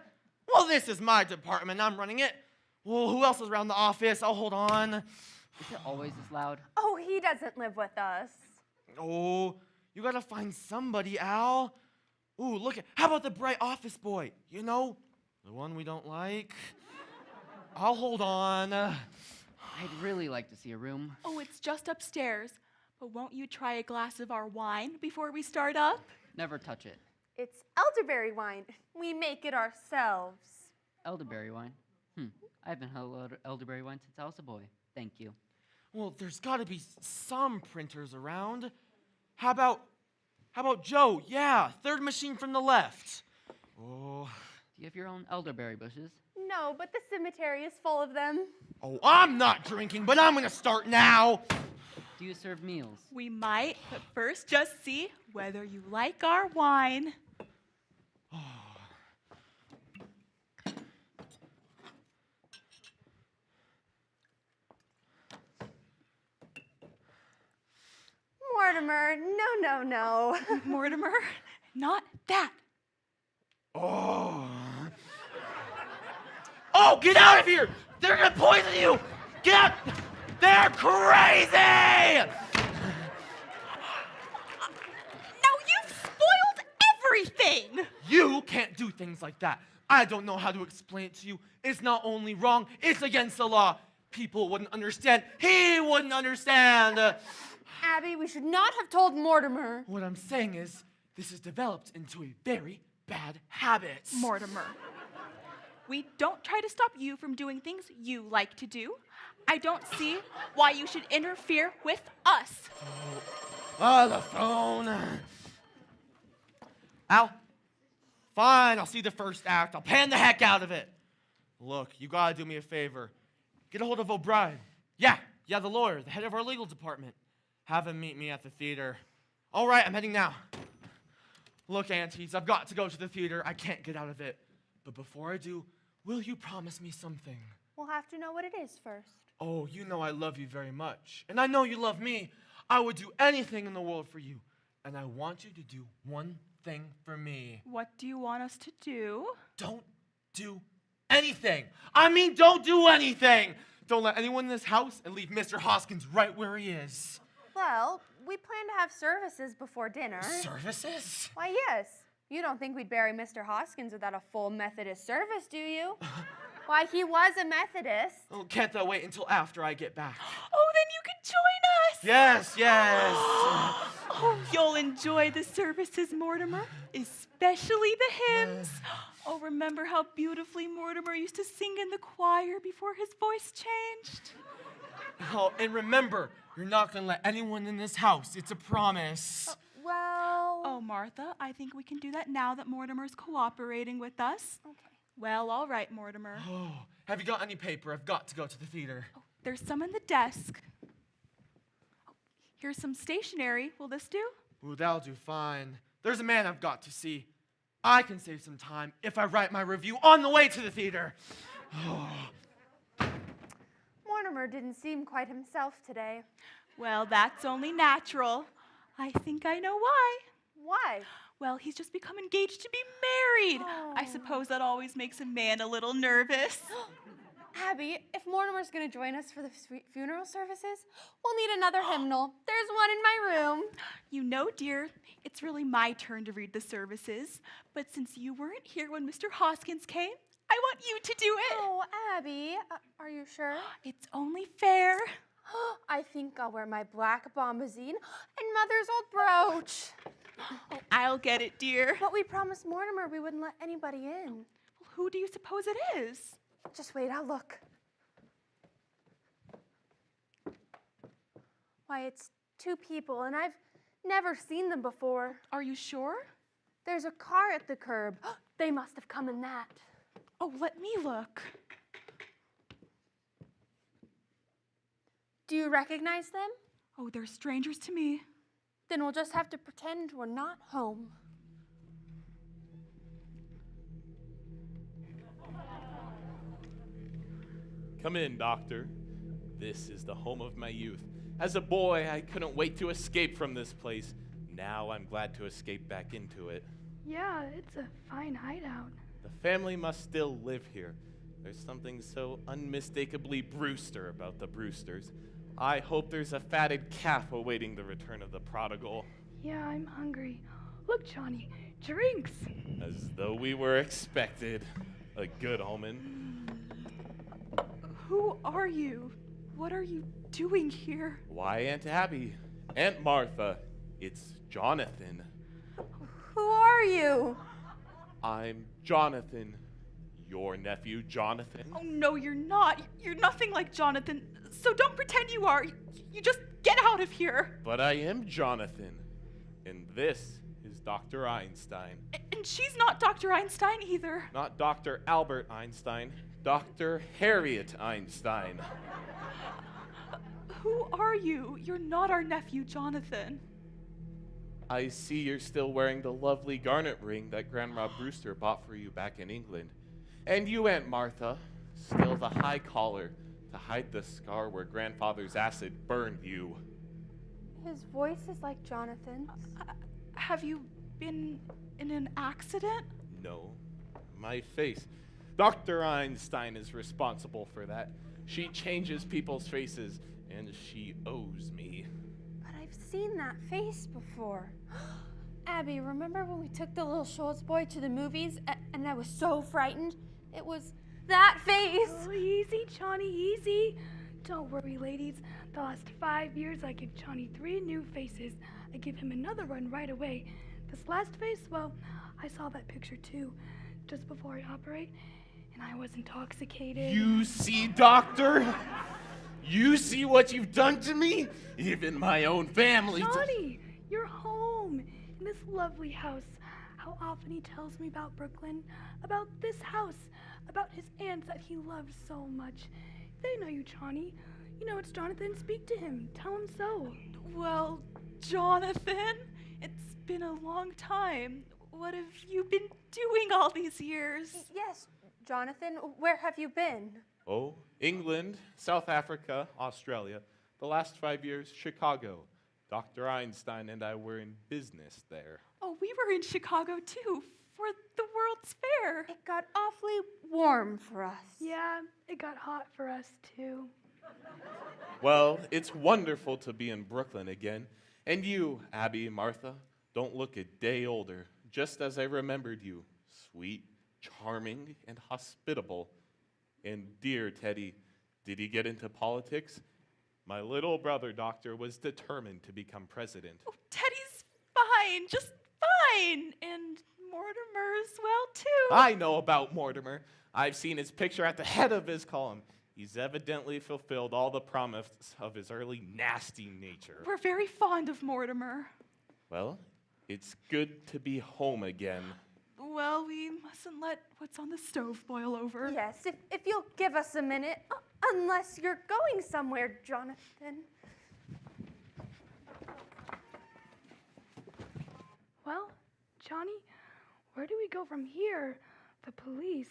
Well, this is my department. I'm running it. Well, who else is around the office? Oh, hold on. Is it always this loud? Oh, he doesn't live with us. Oh, you gotta find somebody, Al. Ooh, look at, how about the bright office boy? You know, the one we don't like. I'll hold on. I'd really like to see a room. Oh, it's just upstairs. But won't you try a glass of our wine before we start up? Never touch it. It's elderberry wine. We make it ourselves. Elderberry wine? I haven't had elderberry wine since I was a boy. Thank you. Well, there's gotta be some printers around. How about Joe? Yeah, third machine from the left. Oh. Do you have your own elderberry bushes? No, but the cemetery is full of them. Oh, I'm not drinking, but I'm gonna start now. Do you serve meals? We might, but first just see whether you like our wine. Mortimer, no. Mortimer, not that. Oh, get out of here! They're gonna poison you! Get out! They're crazy! Now you've spoiled insane. You can't do things like that. I don't know how to explain it to you. It's not only wrong, it's against the law. People wouldn't understand. He wouldn't understand. Abby, we should not have told Mortimer. What I'm saying is, this has developed into a very bad habit. Mortimer, we don't try to stop you from doing things you like to do. I don't see why you should interfere with us. Oh, the phone. Al? Fine, I'll see the first act. I'll pan the heck out of it. Look, you gotta do me a favor. Get a hold of O'Brien. Yeah, the lawyer, the head of our legal department. Have him meet me at the theater. All right, I'm heading now. Look, aunties, I've got to go to the theater. I can't get out of it. But before I do, will you promise me something? We'll have to know what it is first. Oh, you know I love you very much. And I know you love me. I would do anything in the world for you. And I want you to do one thing for me. What do you want us to do? Don't do anything. I mean, don't do anything. Don't let anyone in this house and leave Mr. Hoskins right where he is. Well, we plan to have services before dinner. Services? Why, yes. You don't think we'd bury Mr. Hoskins without a full Methodist service, do you? Why, he was a Methodist. Oh, can't that wait until after I get back? Oh, then you can join us. Yes. Oh, you'll enjoy the services, Mortimer, especially the hymns. Oh, remember how beautifully Mortimer used to sing in the choir before his voice changed? Oh, and remember, you're not going to let anyone in this house. It's a promise. Well... Oh, Martha, I think we can do that now that Mortimer's cooperating with us. Okay. Well, all right, Mortimer. Oh, have you got any paper? I've got to go to the theater. Oh, there's some in the desk. Oh, here's some stationery. Will this do? Ooh, that'll do fine. There's a man I've got to see. I can save some time if I write my review on the way to the theater. Mortimer didn't seem quite himself today. Well, that's only natural. I think I know why. Why? Well, he's just become engaged to be married. Oh. I suppose that always makes a man a little nervous. Abby, if Mortimer's going to join us for the funeral services, we'll need another hymnal. There's one in my room. You know, dear, it's really my turn to read the services. But since you weren't here when Mr. Hoskins came, I want you to do it. Oh, Abby, are you sure? It's only fair. I think I'll wear my black bombazine and Mother's old brooch. Oh, I'll get it, dear. But we promised Mortimer we wouldn't let anybody in. Well, who do you suppose it is? Just wait, I'll look. Why, it's two people, and I've never seen them before. Are you sure? There's a car at the curb. They must have come in that. Oh, let me look. Do you recognize them? Oh, they're strangers to me. Then we'll just have to pretend we're not home. Come in, Doctor. This is the home of my youth. As a boy, I couldn't wait to escape from this place. Now I'm glad to escape back into it. Yeah, it's a fine hideout. The family must still live here. There's something so unmistakably Brewster about the Brewsters. I hope there's a fatted calf awaiting the return of the prodigal. Yeah, I'm hungry. Look, Johnny, drinks. As though we were expected. A good omen. Who are you? What are you doing here? Why, Aunt Abby? Aunt Martha. It's Jonathan. Who are you? I'm Jonathan. Your nephew, Jonathan. Oh, no, you're not. You're nothing like Jonathan. So don't pretend you are. You just get out of here. But I am Jonathan. And this is Dr. Einstein. And she's not Dr. Einstein either. Not Dr. Albert Einstein. Dr. Harriet Einstein. Who are you? You're not our nephew, Jonathan. I see you're still wearing the lovely garnet ring that Grandma Brewster bought for you back in England. And you, Aunt Martha, still the high collar to hide the scar where Grandfather's acid burned you. His voice is like Jonathan's. Have you been in an accident? No, my face. Dr. Einstein is responsible for that. She changes people's faces, and she owes me. But I've seen that face before. Abby, remember when we took the little Schultz boy to the movies and I was so frightened? It was that face. Oh, easy, Johnny, easy. Don't worry, ladies. The last 5 years, I give Johnny 3 new faces. I give him another one right away. This last face, well, I saw that picture too, just before I operate, and I was intoxicated. You see, Doctor? You see what you've done to me? Even my own family. Johnny, you're home in this lovely house. How often he tells me about Brooklyn, about this house, about his aunts that he loves so much. They know you, Johnny. You know it's Jonathan. Speak to him. Tell him so. Well, Jonathan, it's been a long time. What have you been doing all these years? Yes, Jonathan, where have you been? Oh, England, South Africa, Australia. The last 5 years, Chicago. Dr. Einstein and I were in business there. Oh, we were in Chicago too, for the World's Fair. It got awfully warm for us. Yeah, it got hot for us too. Well, it's wonderful to be in Brooklyn again. And you, Abby, Martha, don't look a day older, just as I remembered you. Sweet, charming, and hospitable. And dear Teddy, did he get into politics? My little brother, Doctor, was determined to become president. Oh, Teddy's fine, just fine. And Mortimer's well, too. I know about Mortimer. I've seen his picture at the head of his column. He's evidently fulfilled all the promise of his early nasty nature. We're very fond of Mortimer. Well, it's good to be home again. Well, we mustn't let what's on the stove boil over. Yes, if you'll give us a minute. Unless you're going somewhere, Jonathan. Well, Johnny, where do we go from here? The police.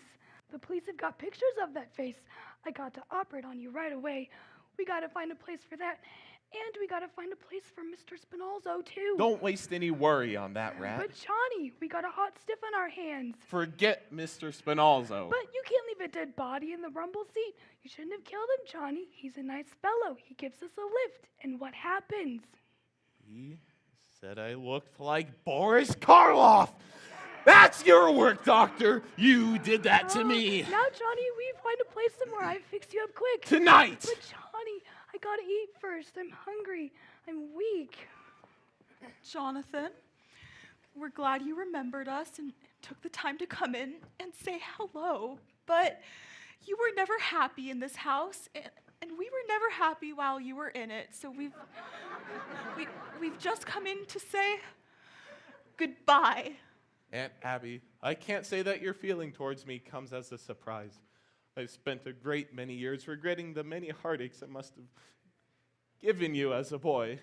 The police have got pictures of that face. I got to operate on you right away. We got to find a place for that. And we got to find a place for Mr. Spinalzo, too. Don't waste any worry on that, rat. But, Johnny, we got a hot stiff on our hands. Forget Mr. Spinalzo. But you can't leave a dead body in the rumble seat. You shouldn't have killed him, Johnny. He's a nice fellow. He gives us a lift. And what happens? He said I looked like Boris Karloff. That's your work, Doctor. You did that to me. Now, Johnny, we find a place somewhere. I fix you up quick. Tonight. But, Johnny, I gotta eat first. I'm hungry. I'm weak. Jonathan, we're glad you remembered us and took the time to come in and say hello. But you were never happy in this house, and we were never happy while you were in it. So we've just come in to say goodbye. Aunt Abby, I can't say that your feeling towards me comes as a surprise. I've spent a great many years regretting the many heartaches I must have given you as a boy.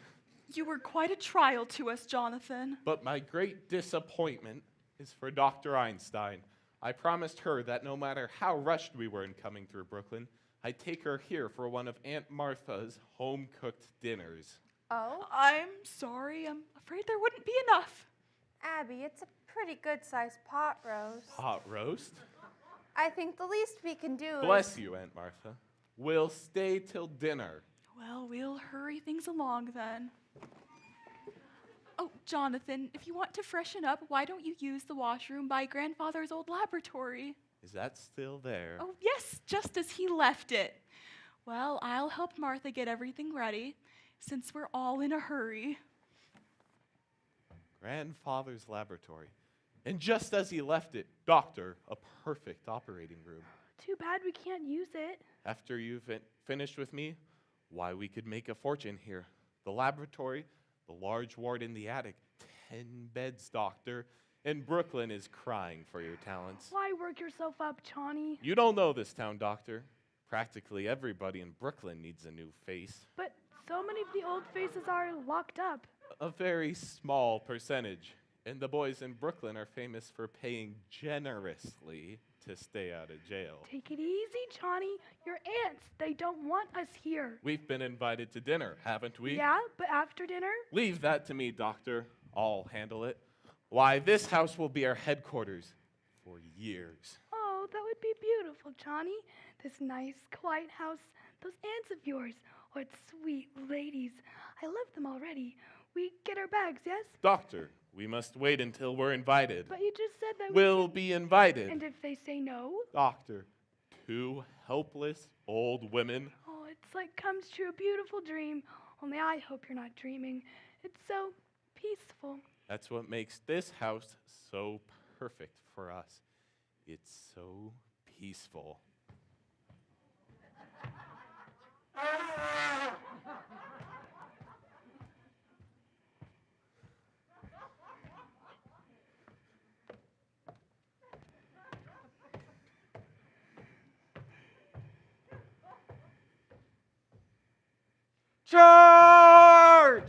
You were quite a trial to us, Jonathan. But my great disappointment is for Dr. Einstein. I promised her that no matter how rushed we were in coming through Brooklyn, I'd take her here for one of Aunt Martha's home-cooked dinners. Oh? I'm sorry. I'm afraid there wouldn't be enough. Abby, it's a pretty good-sized pot roast. Pot roast? I think the least we can do Bless you, Aunt Martha. We'll stay till dinner. Well, we'll hurry things along then. Oh, Jonathan, if you want to freshen up, why don't you use the washroom by Grandfather's old laboratory? Is that still there? Oh, yes, just as he left it. Well, I'll help Martha get everything ready, since we're all in a hurry. Grandfather's laboratory. And just as he left it, Doctor, a perfect operating room. Too bad we can't use it. After you've finished with me, why, we could make a fortune here. The laboratory, the large ward in the attic, 10 beds, Doctor, and Brooklyn is crying for your talents. Why work yourself up, Johnny? You don't know this town, Doctor. Practically everybody in Brooklyn needs a new face. But so many of the old faces are locked up. A very small percentage. And the boys in Brooklyn are famous for paying generously to stay out of jail. Take it easy, Johnny. Your aunts, they don't want us here. We've been invited to dinner, haven't we? Yeah, but after dinner? Leave that to me, Doctor. I'll handle it. Why, this house will be our headquarters for years. Oh, that would be beautiful, Johnny. This nice, quiet house. Those aunts of yours. What sweet ladies. I love them already. we get our bags, yes? Doctor, we must wait until we're invited. But you just said that We'll be invited. And if they say no? Doctor, 2 helpless old women. Oh, it's like comes true, a beautiful dream. Only I hope you're not dreaming. It's so peaceful. That's what makes this house so perfect for us. It's so peaceful. Charge!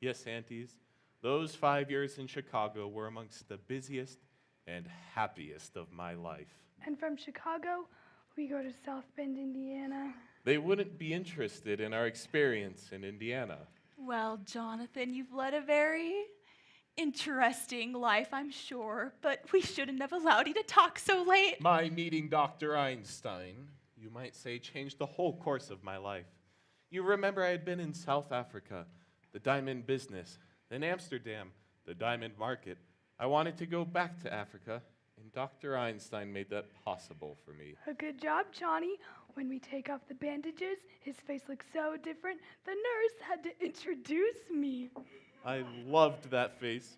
Yes, aunties, those 5 years in Chicago were amongst the busiest and happiest of my life. And from Chicago, we go to South Bend, Indiana. They wouldn't be interested in our experience in Indiana. Well, Jonathan, you've led a very interesting life, I'm sure, but we shouldn't have allowed you to talk so late. My meeting Dr. Einstein, you might say, changed the whole course of my life. You remember I had been in South Africa, the diamond business, then Amsterdam, the diamond market. I wanted to go back to Africa, and Dr. Einstein made that possible for me. A good job, Johnny. When we take off the bandages, his face looks so different, the nurse had to introduce me. I loved that face.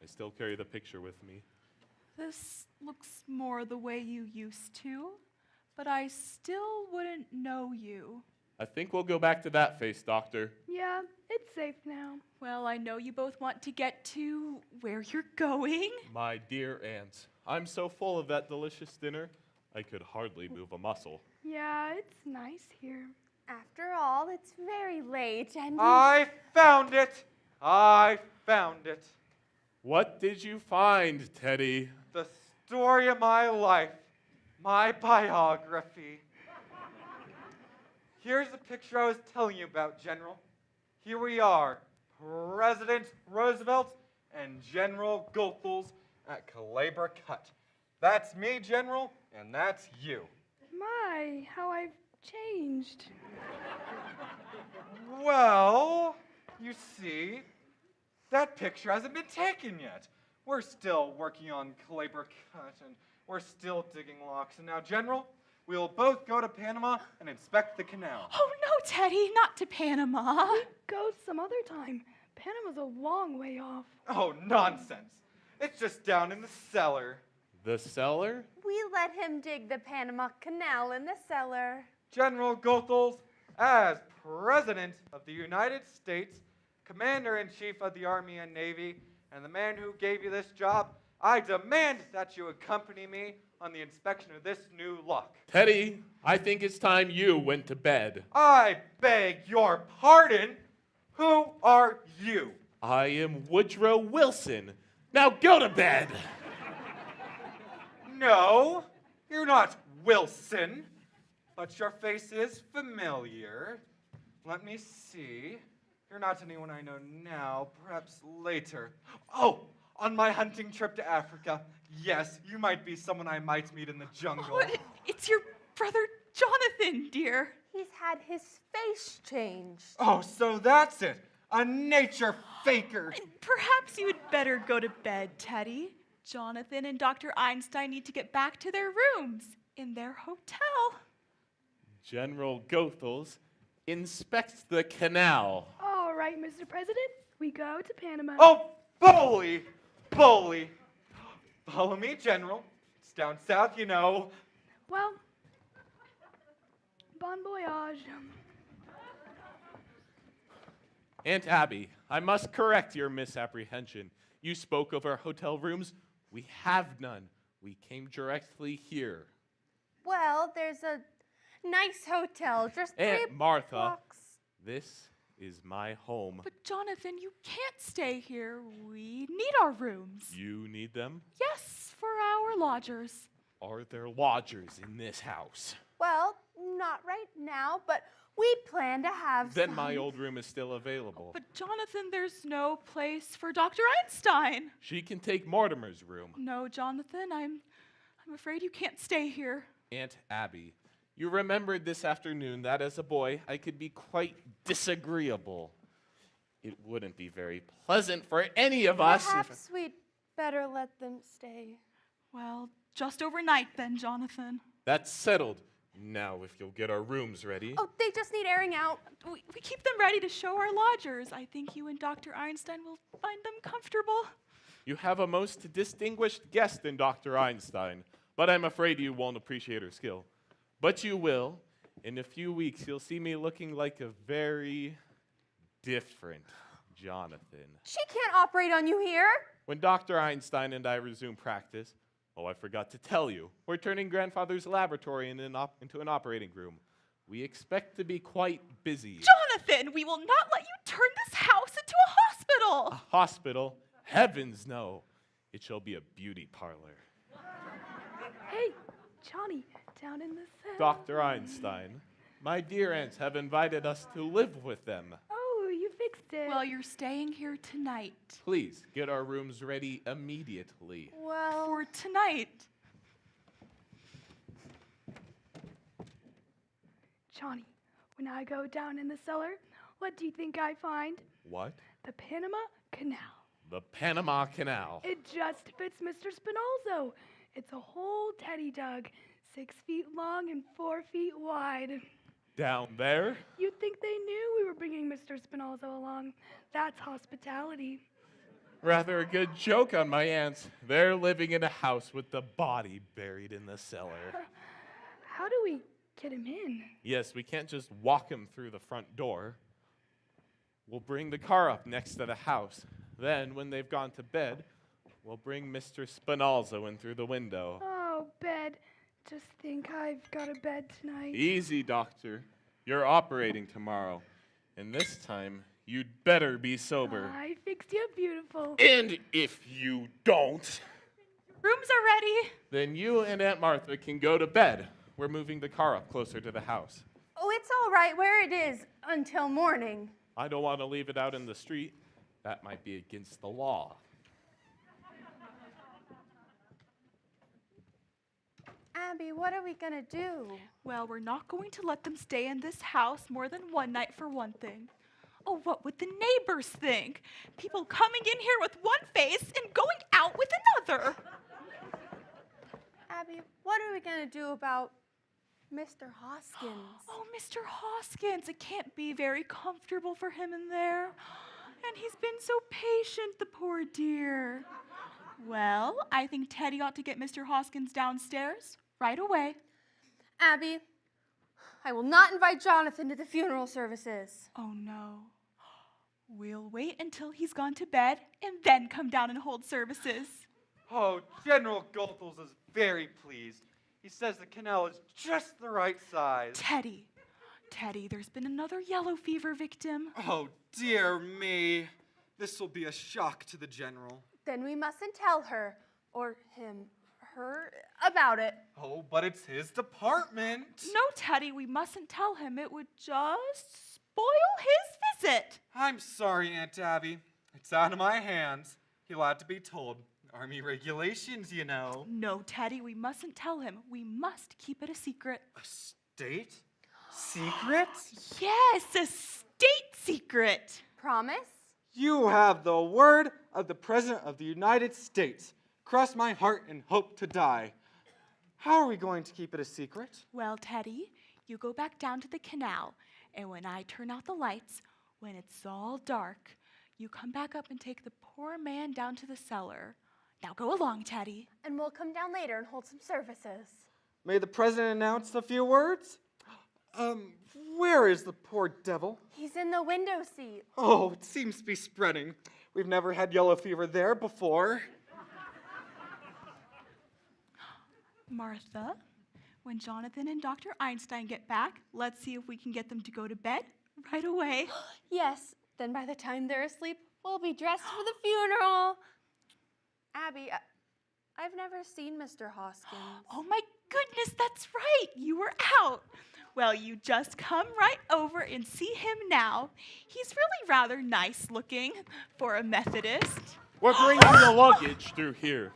I still carry the picture with me. This looks more the way you used to, but I still wouldn't know you. I think we'll go back to that face, Doctor. Yeah, it's safe now. Well, I know you both want to get to where you're going. My dear aunts, I'm so full of that delicious dinner, I could hardly move a muscle. Yeah, it's nice here. After all, it's very late and I found it! I found it. What did you find, Teddy? The story of my life. My biography. Here's the picture I was telling you about, General. Here we are, President Roosevelt and General Goethals at Calabria Cut. That's me, General, and that's you. My, how I've changed. Well, you see, that picture hasn't been taken yet. We're still working on Calabria Cut, and we're still digging locks. And now, General, we'll both go to Panama and inspect the canal. Oh, no, Teddy, not to Panama. Go some other time. Panama's a long way off. Oh, nonsense. It's just down in the cellar. The cellar? we let him dig the Panama Canal in the cellar. General Goethals, as President of the United States, Commander-in-Chief of the Army and Navy, and the man who gave you this job, I demand that you accompany me on the inspection of this new lock. Teddy, I think it's time you went to bed. I beg your pardon. Who are you? I am Woodrow Wilson. Now go to bed. No, you're not Wilson, but your face is familiar. Let me see. You're not anyone I know now, perhaps later. Oh, on my hunting trip to Africa. Yes, you might be someone I might meet in the jungle. Oh, it's your brother Jonathan, dear. He's had his face changed. Oh, so that's it. A nature faker. Perhaps you had better go to bed, Teddy. Jonathan and Dr. Einstein need to get back to their rooms in their hotel. General Goethals inspects the canal. All right, Mr. President, we go to Panama. Oh, bully! Bully! Follow me, General. It's down south, you know. Well, bon voyage. Aunt Abby, I must correct your misapprehension. You spoke of our hotel rooms. We have none. We came directly here. Well, there's a nice hotel just 3 Aunt Martha, blocks. this is my home. But Jonathan, you can't stay here. We need our rooms. You need them? Yes, for our lodgers. Are there lodgers in this house? Well, not right now, but we plan to have Then some. my old room is still available. But Jonathan, there's no place for Dr. Einstein. She can take Mortimer's room. No, Jonathan, I'm afraid you can't stay here. Aunt Abby, you remembered this afternoon that as a boy I could be quite disagreeable. It wouldn't be very pleasant for any of us. Perhaps we'd better let them stay. Well, just overnight then, Jonathan. That's settled. Now, if you'll get our rooms ready. Oh, they just need airing out. We keep them ready to show our lodgers. I think you and Dr. Einstein will find them comfortable. You have a most distinguished guest in Dr. Einstein, but I'm afraid you won't appreciate her skill. But you will. In a few weeks, you'll see me looking like a very different Jonathan. She can't operate on you here. When Dr. Einstein and I resume practice, oh, I forgot to tell you, we're turning grandfather's laboratory into an operating room. We expect to be quite busy. Jonathan, we will not let you turn this house into a hospital. A hospital? Heavens no. It shall be a beauty parlor. Hey, Johnny, down in the cell. Dr. Einstein, my dear aunts have invited us to live with them. Oh, you fixed it. Well, you're staying here tonight. Please get our rooms ready immediately. Well, For tonight. Johnny, when I go down in the cellar, what do you think I find? What? The Panama Canal. The Panama Canal. It just fits Mr. Spinalzo. It's a whole teddy dug, 6 feet long and 4 feet wide. Down there? You'd think they knew we were bringing Mr. Spinalzo along. That's hospitality. Rather a good joke on my aunts. They're living in a house with the body buried in the cellar. How do we get him in? Yes, we can't just walk him through the front door. We'll bring the car up next to the house. Then, when they've gone to bed, we'll bring Mr. Spinalzo in through the window. Oh, bed. Just think I've got a bed tonight. Easy, doctor. You're operating tomorrow. And this time, you'd better be sober. I fixed you beautiful. And if you don't, Rooms are ready. then you and Aunt Martha can go to bed. We're moving the car up closer to the house. oh, it's all right where it is until morning. I don't want to leave it out in the street. That might be against the law. Abby, what are we gonna do? Well, we're not going to let them stay in this house more than one night for one thing. Oh, what would the neighbors think? People coming in here with one face and going out with another. Abby, what are we gonna do about Mr. Hoskins? Oh, Mr. Hoskins, it can't be very comfortable for him in there. And he's been so patient, the poor dear. Well, I think Teddy ought to get Mr. Hoskins downstairs right away. Abby, I will not invite Jonathan to the funeral services. Oh, no. We'll wait until he's gone to bed and then come down and hold services. Oh, General Goethals is very pleased. He says the canal is just the right size. Teddy, there's been another yellow fever victim. Oh, dear me. This will be a shock to the General. Then we mustn't tell her, or him, her, about it. Oh, but it's his department. No, Teddy, we mustn't tell him. It would just spoil his visit. I'm sorry, Aunt Abby. It's out of my hands. He'll have to be told. Army regulations, you know. No, Teddy, we mustn't tell him. We must keep it a secret. A state secret? Yes, a state secret. Promise? You have the word of the President of the United States. Cross my heart and hope to die. How are we going to keep it a secret? Well, Teddy, you go back down to the canal, and when I turn out the lights, when it's all dark, you come back up and take the poor man down to the cellar. Now go along, Teddy. And we'll come down later and hold some services. May the President announce a few words? Where is the poor devil? He's in the window seat. Oh, it seems to be spreading. We've never had yellow fever there before. Martha, when Jonathan and Dr. Einstein get back, let's see if we can get them to go to bed right away. Yes, then by the time they're asleep, we'll be dressed for the funeral. Abby, I've never seen Mr. Hoskins. Oh my goodness, that's right. You were out. Well, you just come right over and see him now. He's really rather nice looking for a Methodist. We're bringing the luggage through here.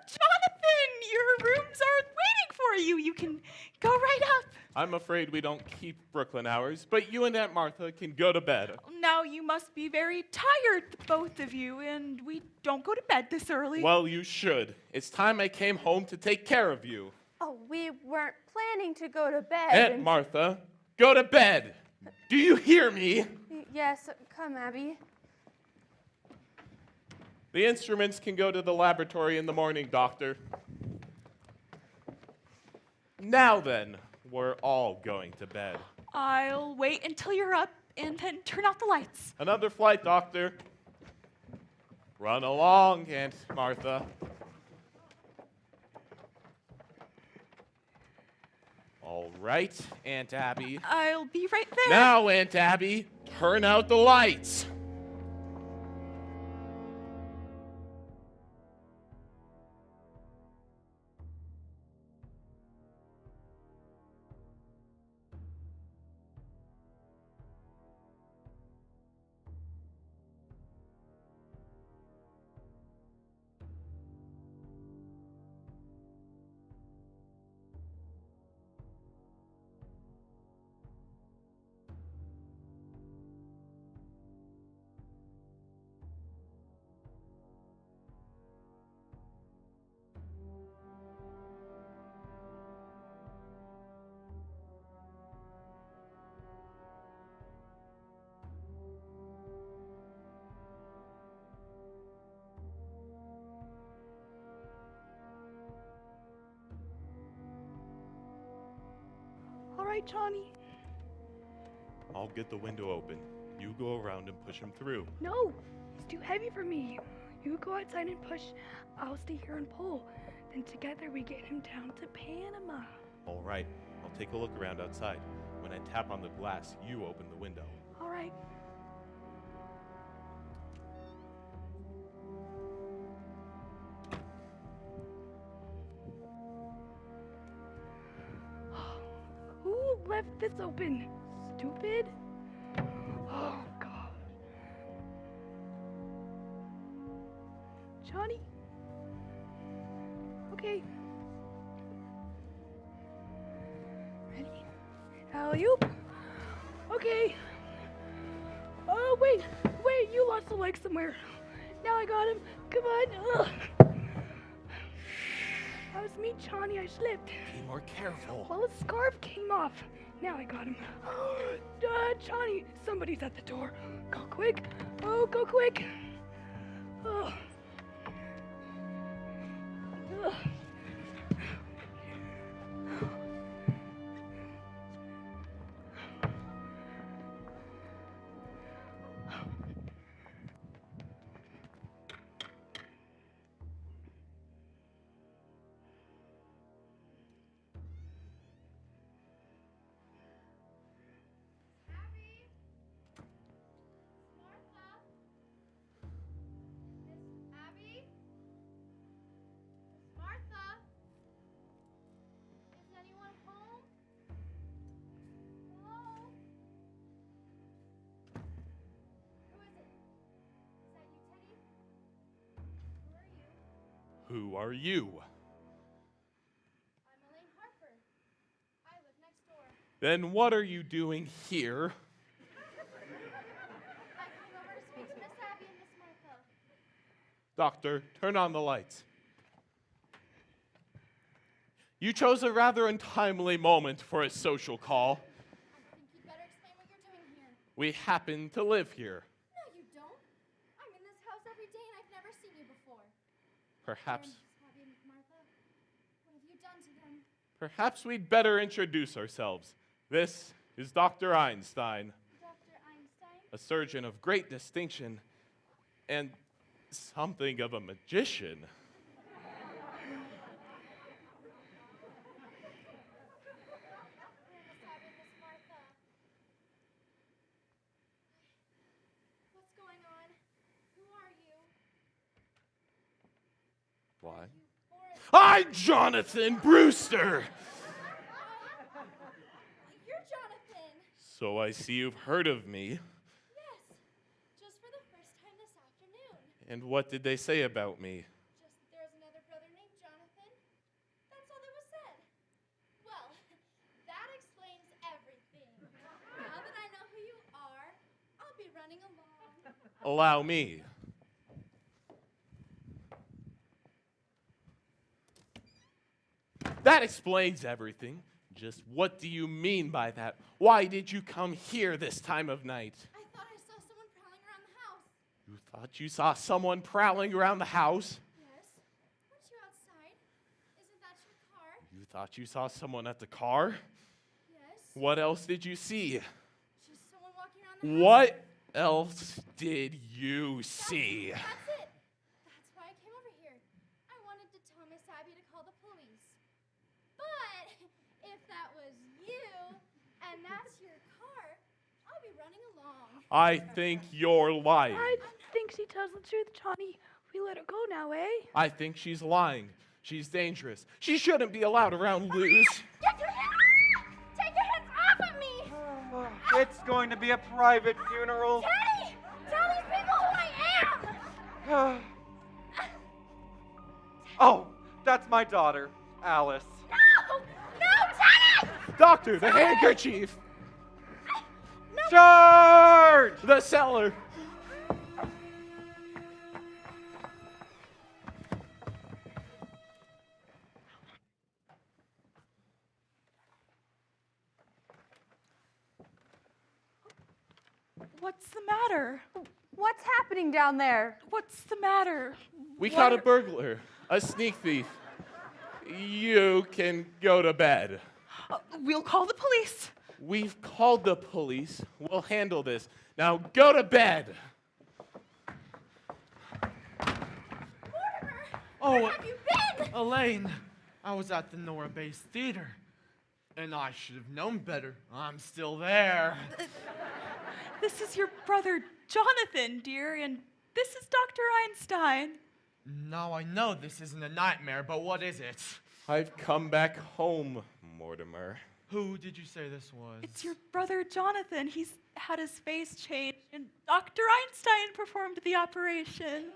Jonathan, your rooms are waiting for you. You can go right up. I'm afraid we don't keep Brooklyn hours, but you and Aunt Martha can go to bed. Now you must be very tired, both of you, and we don't go to bed this early. Well, you should. It's time I came home to take care of you. Oh, we weren't planning to go to bed. Aunt Martha, go to bed. Do you hear me? Yes, come, Abby. The instruments can go to the laboratory in the morning, Doctor. Now then, we're all going to bed. I'll wait until you're up and then turn out the lights. Another flight, Doctor. Run along, Aunt Martha. All right, Aunt Abby. I'll be right there. Now, Aunt Abby, turn out the lights. All right, Johnny. I'll get the window open. You go around and push him through. No, it's too heavy for me. You go outside and push. I'll stay here and pull. Then together we get him down to Panama. All right, I'll take a look around outside. When I tap on the glass, you open the window. All right. Who left this open? Stupid? Oh, God. Johnny? Okay. Ready? Alley-oop. Okay. Oh, wait. Wait, you lost a leg somewhere. Now I got him. Come on. Ugh. That was me, Johnny. I slipped. Be more careful. Well, his scarf came off. Now I got him. Johnny, somebody's at the door. Go quick. Oh, go quick. Oh. Ugh. Who are you? I'm Elaine Harper. I live next door. Then what are you doing here? I came over to speak to Miss Abby and Miss Martha. Doctor, turn on the lights. You chose a rather untimely moment for a social call. I think you'd better explain what you're doing here. We happen to live here. No, you don't. I'm in this house every day and I've never seen you before. Perhaps Miss Abby and Miss Martha, what have you done to them? Perhaps we'd better introduce ourselves. This is Dr. Einstein, Dr. Einstein? a surgeon of great distinction and something of a magician. Why? I'm Jonathan Brewster! You're Jonathan. So I see you've heard of me. Yes, just for the first time this afternoon. And what did they say about me? Just that there was another brother named Jonathan. That's all that was said. Well, that explains everything. Now that I know who you are, I'll be running along. Allow me. That explains everything. Just what do you mean by that? Why did you come here this time of night? I thought I saw someone prowling around the house. You thought you saw someone prowling around the house? Yes. Weren't you outside? Isn't that your car? You thought you saw someone at the car? Yes. What else did you see? Just someone walking around the house. What else did you see? That's it. That's why I came over here. I wanted to tell Miss Abby to call the police. But if that was you and that's your car, I'll be running along. I think you're lying. I think she tells the truth, Johnny. We let her go now, eh? I think she's lying. She's dangerous. She shouldn't be allowed around Luz. Get your hands! Take your hands off of me! It's going to be a private funeral. Teddy! Tell these people who I am! Oh, that's my daughter, Alice. No! No, Teddy! Doctor, the handkerchief! Charge! The cellar! What's the matter? What's happening down there? What's the matter? We caught a burglar, a sneak thief. You can go to bed. We'll call the police. We've called the police. We'll handle this. Now go to bed. Mortimer! Oh, Where have you been? Elaine, I was at the FRCS Theater. And I should have known better. I'm still there. This is your brother, Jonathan, dear, and this is Dr. Einstein. Now I know this isn't a nightmare, but what is it? I've come back home, Mortimer. Who did you say this was? It's your brother, Jonathan. He's had his face changed, and Dr. Einstein performed the operation.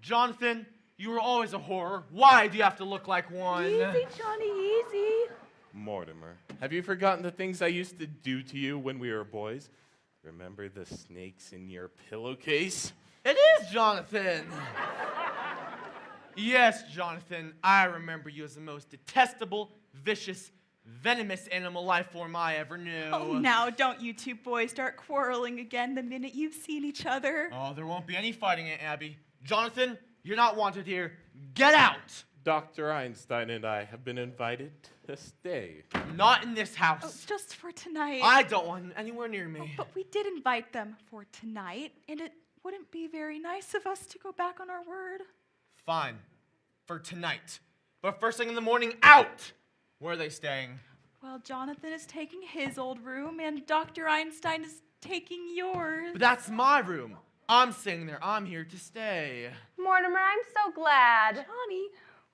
Jonathan, you were always a horror. Why do you have to look like one? Easy, Johnny, easy. Mortimer, have you forgotten the things I used to do to you when we were boys? Remember the snakes in your pillowcase? It is Jonathan! Yes, Jonathan, I remember you as the most detestable, vicious, venomous animal life form I ever knew. Oh, now don't you two boys start quarreling again the minute you've seen each other. Oh, there won't be any fighting, Aunt Abby. Jonathan, you're not wanted here. Get out! Dr. Einstein and I have been invited to stay. Not in this house. Oh, just for tonight. I don't want him anywhere near me. Oh, but we did invite them for tonight, and it wouldn't be very nice of us to go back on our word. Fine. For tonight. But first thing in the morning, out! Where are they staying? Well, Jonathan is taking his old room, and Dr. Einstein is taking yours. But that's my room. I'm staying there. I'm here to stay. Mortimer, I'm so glad. Johnny,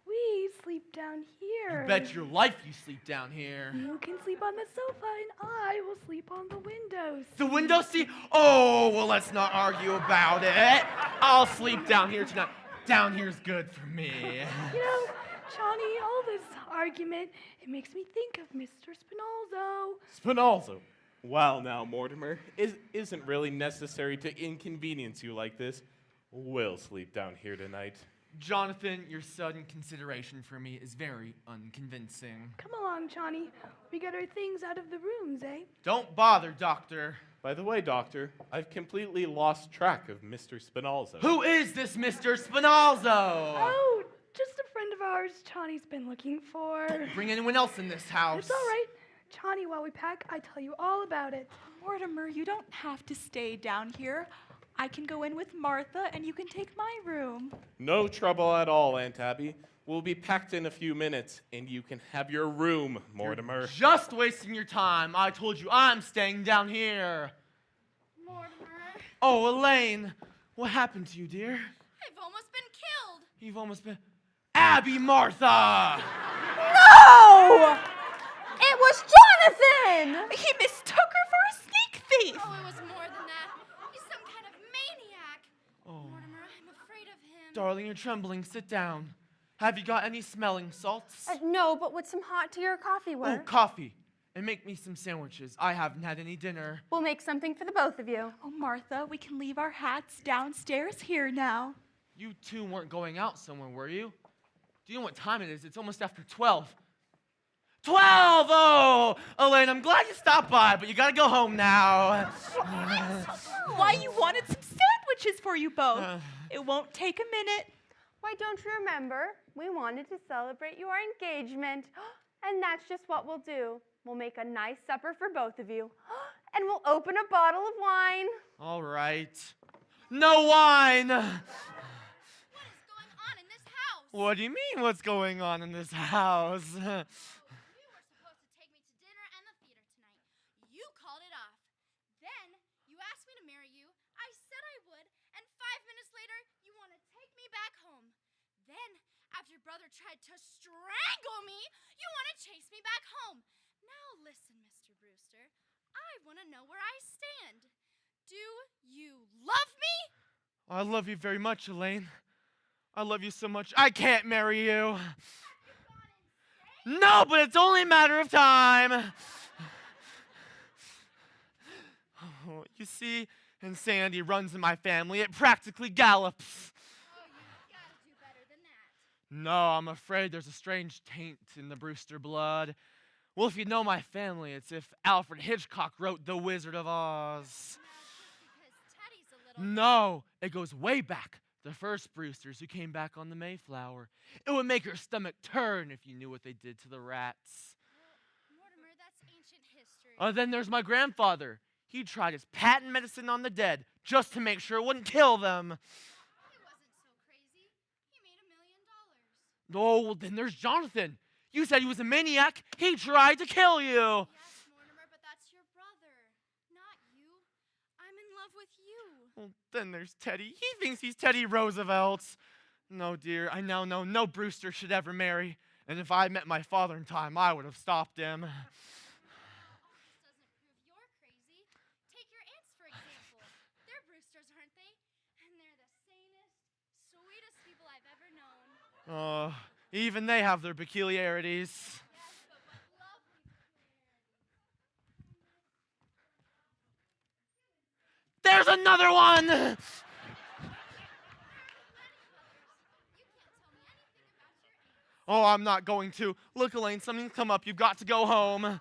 we sleep down here. You bet your life you sleep down here. You can sleep on the sofa, and I will sleep on the windows. The window seat? Oh, well, let's not argue about it. I'll sleep down here tonight. Down here's good for me. You know, Johnny, all this argument, it makes me think of Mr. Spinalzo. Spinalzo. Well, now, Mortimer, isn't really necessary to inconvenience you like this. We'll sleep down here tonight. Jonathan, your sudden consideration for me is very unconvincing. Come along, Johnny. We got our things out of the rooms, eh? Don't bother, Doctor. By the way, Doctor, I've completely lost track of Mr. Spinalzo. Who is this Mr. Spinalzo? Oh, just a friend of ours Johnny's been looking for. Don't bring anyone else in this house. It's all right. Johnny, while we pack, I tell you all about it. Mortimer, you don't have to stay down here. I can go in with Martha, and you can take my room. No trouble at all, Aunt Abby. We'll be packed in a few minutes, and you can have your room, Mortimer. You're just wasting your time. I told you I'm staying down here. Mortimer, Oh, Elaine, what happened to you, dear? I've almost been killed. You've almost been... Abby Martha! No! It was Jonathan! He mistook her for a sneak thief. Oh, it was more than that. He's some kind of maniac. Oh. Mortimer, I'm afraid of him. Darling, you're trembling. Sit down. Have you got any smelling salts? No, but would some hot tea or coffee Oh, work? coffee. And make me some sandwiches. I haven't had any dinner. We'll make something for the both of you. Oh, Martha, we can leave our hats downstairs here now. You two weren't going out somewhere, were you? Do you know what time it is? It's almost after 12. 12! Oh! Elaine, I'm glad you stopped by, but you gotta go home now. Why, you wanted some sandwiches for you both. It won't take a minute. Why, don't you remember? We wanted to celebrate your engagement. And that's just what we'll do. We'll make a nice supper for both of you. And we'll open a bottle of wine. All right. No wine! What do you mean, what's going on in this house? You were supposed to take me to dinner and the theater tonight. You called it off. Then you asked me to marry you. I said I would. And 5 minutes later, you want to take me back home. Then, after your brother tried to strangle me, you want to chase me back home. Now listen, Mr. Brewster. I want to know where I stand. Do you love me? I love you very much, Elaine. I love you so much, I can't marry you. No, but it's only a matter of time. Oh, you see, insanity runs in my family. It practically gallops. Oh, you gotta do better than that. No, I'm afraid there's a strange taint in the Brewster blood. Well, if you know my family, it's if Alfred Hitchcock wrote The Wizard of Oz. Because Teddy's a little... No, it goes way back. The first Brewsters who came back on the Mayflower. It would make your stomach turn if you knew what they did to the rats. Well, Mortimer, that's ancient history. Then there's my grandfather. He tried his patent medicine on the dead just to make sure it wouldn't kill them. He wasn't so crazy. He made $1 million. Oh, well, then there's Jonathan. You said he was a maniac. He tried to kill you. Yes, Mortimer, but that's your brother, not you. I'm in love with you. Well, then there's Teddy. He thinks he's Teddy Roosevelt. No, dear, I now know no Brewster should ever marry. And if I met my father in time, I would have stopped him. Well, this doesn't prove you're crazy. Take your aunts, for example. They're Brewsters, aren't they? And they're the sanest, sweetest people I've ever known. Even they have their peculiarities. Yes, but what lovely peculiarities. There's another one! Oh, I'm not going to. Look, Elaine, something's come up. You've got to go home. Up?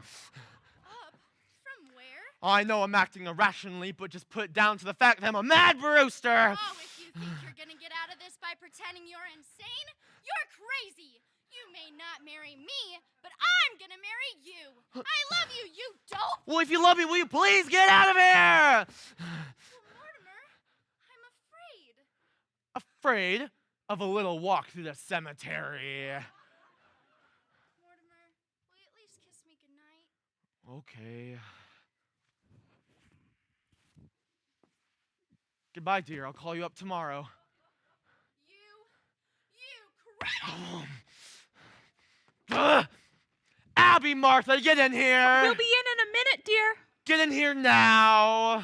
From where? I know I'm acting irrationally, but just put it down to the fact that I'm a mad Brewster. Oh, if you think you're gonna get out of this by pretending you're insane, you're crazy. You may not marry me, but I'm gonna marry you. I love you, you dope. Well, if you love me, will you please get out of here? Well, Mortimer, I'm afraid. Afraid of a little walk through the cemetery. Mortimer, will you at least kiss me goodnight? Okay. Goodbye, dear. I'll call you up tomorrow. You Abby, Martha, get in here. We'll be in a minute, dear. Get in here now.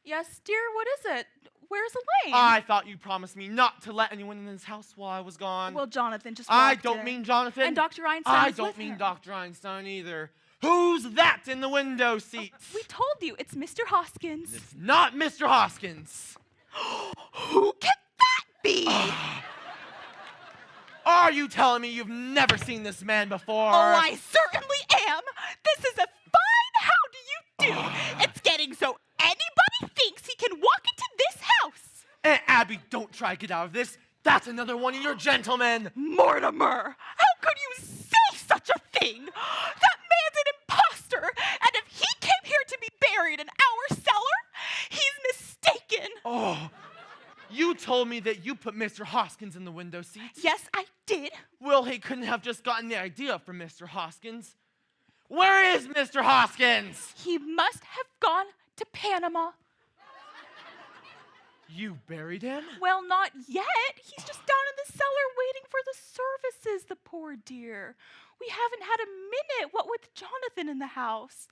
Yes, dear, what is it? Where's Elaine? I thought you promised me not to let anyone in this house while I was gone. Well, Jonathan just I walked don't in. mean Jonathan. And Dr. Einstein I is don't with mean him. Dr. Einstein either. Who's that in the window seat? We told you, it's Mr. Hoskins. It's not Mr. Hoskins. Who can that be? Are you telling me you've never seen this man before? Oh, I certainly am. This is a fine how do you do. It's getting so anybody thinks he can walk into this house. Aunt Abby, don't try to get out of this. That's another one of your gentlemen. Mortimer, how could you say such a thing? That man's an imposter, and if he came here to be buried in our cellar, he's mistaken. Oh, you told me that you put Mr. Hoskins in the window seat. Yes, I did. Well, he couldn't have just gotten the idea from Mr. Hoskins. Where is Mr. Hoskins? He must have gone to Panama. You buried him? Well, not yet. He's just down in the cellar waiting for the services, the poor dear. We haven't had a minute, what with Jonathan in the house.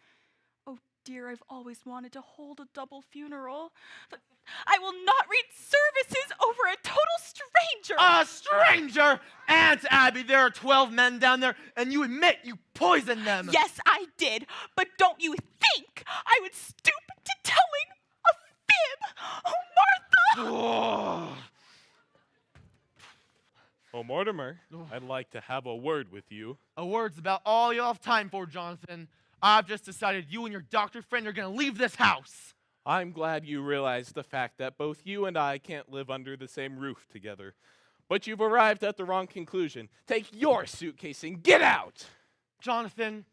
Oh dear, I've always wanted to hold a double funeral, but I will not read services over a total stranger. A stranger? Aunt Abby, there are 12 men down there, and you admit you poisoned them. Yes, I did, but don't you think I would stoop to telling a fib? Oh, Martha! Oh, Mortimer, I'd like to have a word with you. A word's about all you'll have time for, Jonathan. I've just decided you and your doctor friend are gonna leave this house. I'm glad you realize the fact that both you and I can't live under the same roof together. But you've arrived at the wrong conclusion. Take your suitcase and get out! Jonathan,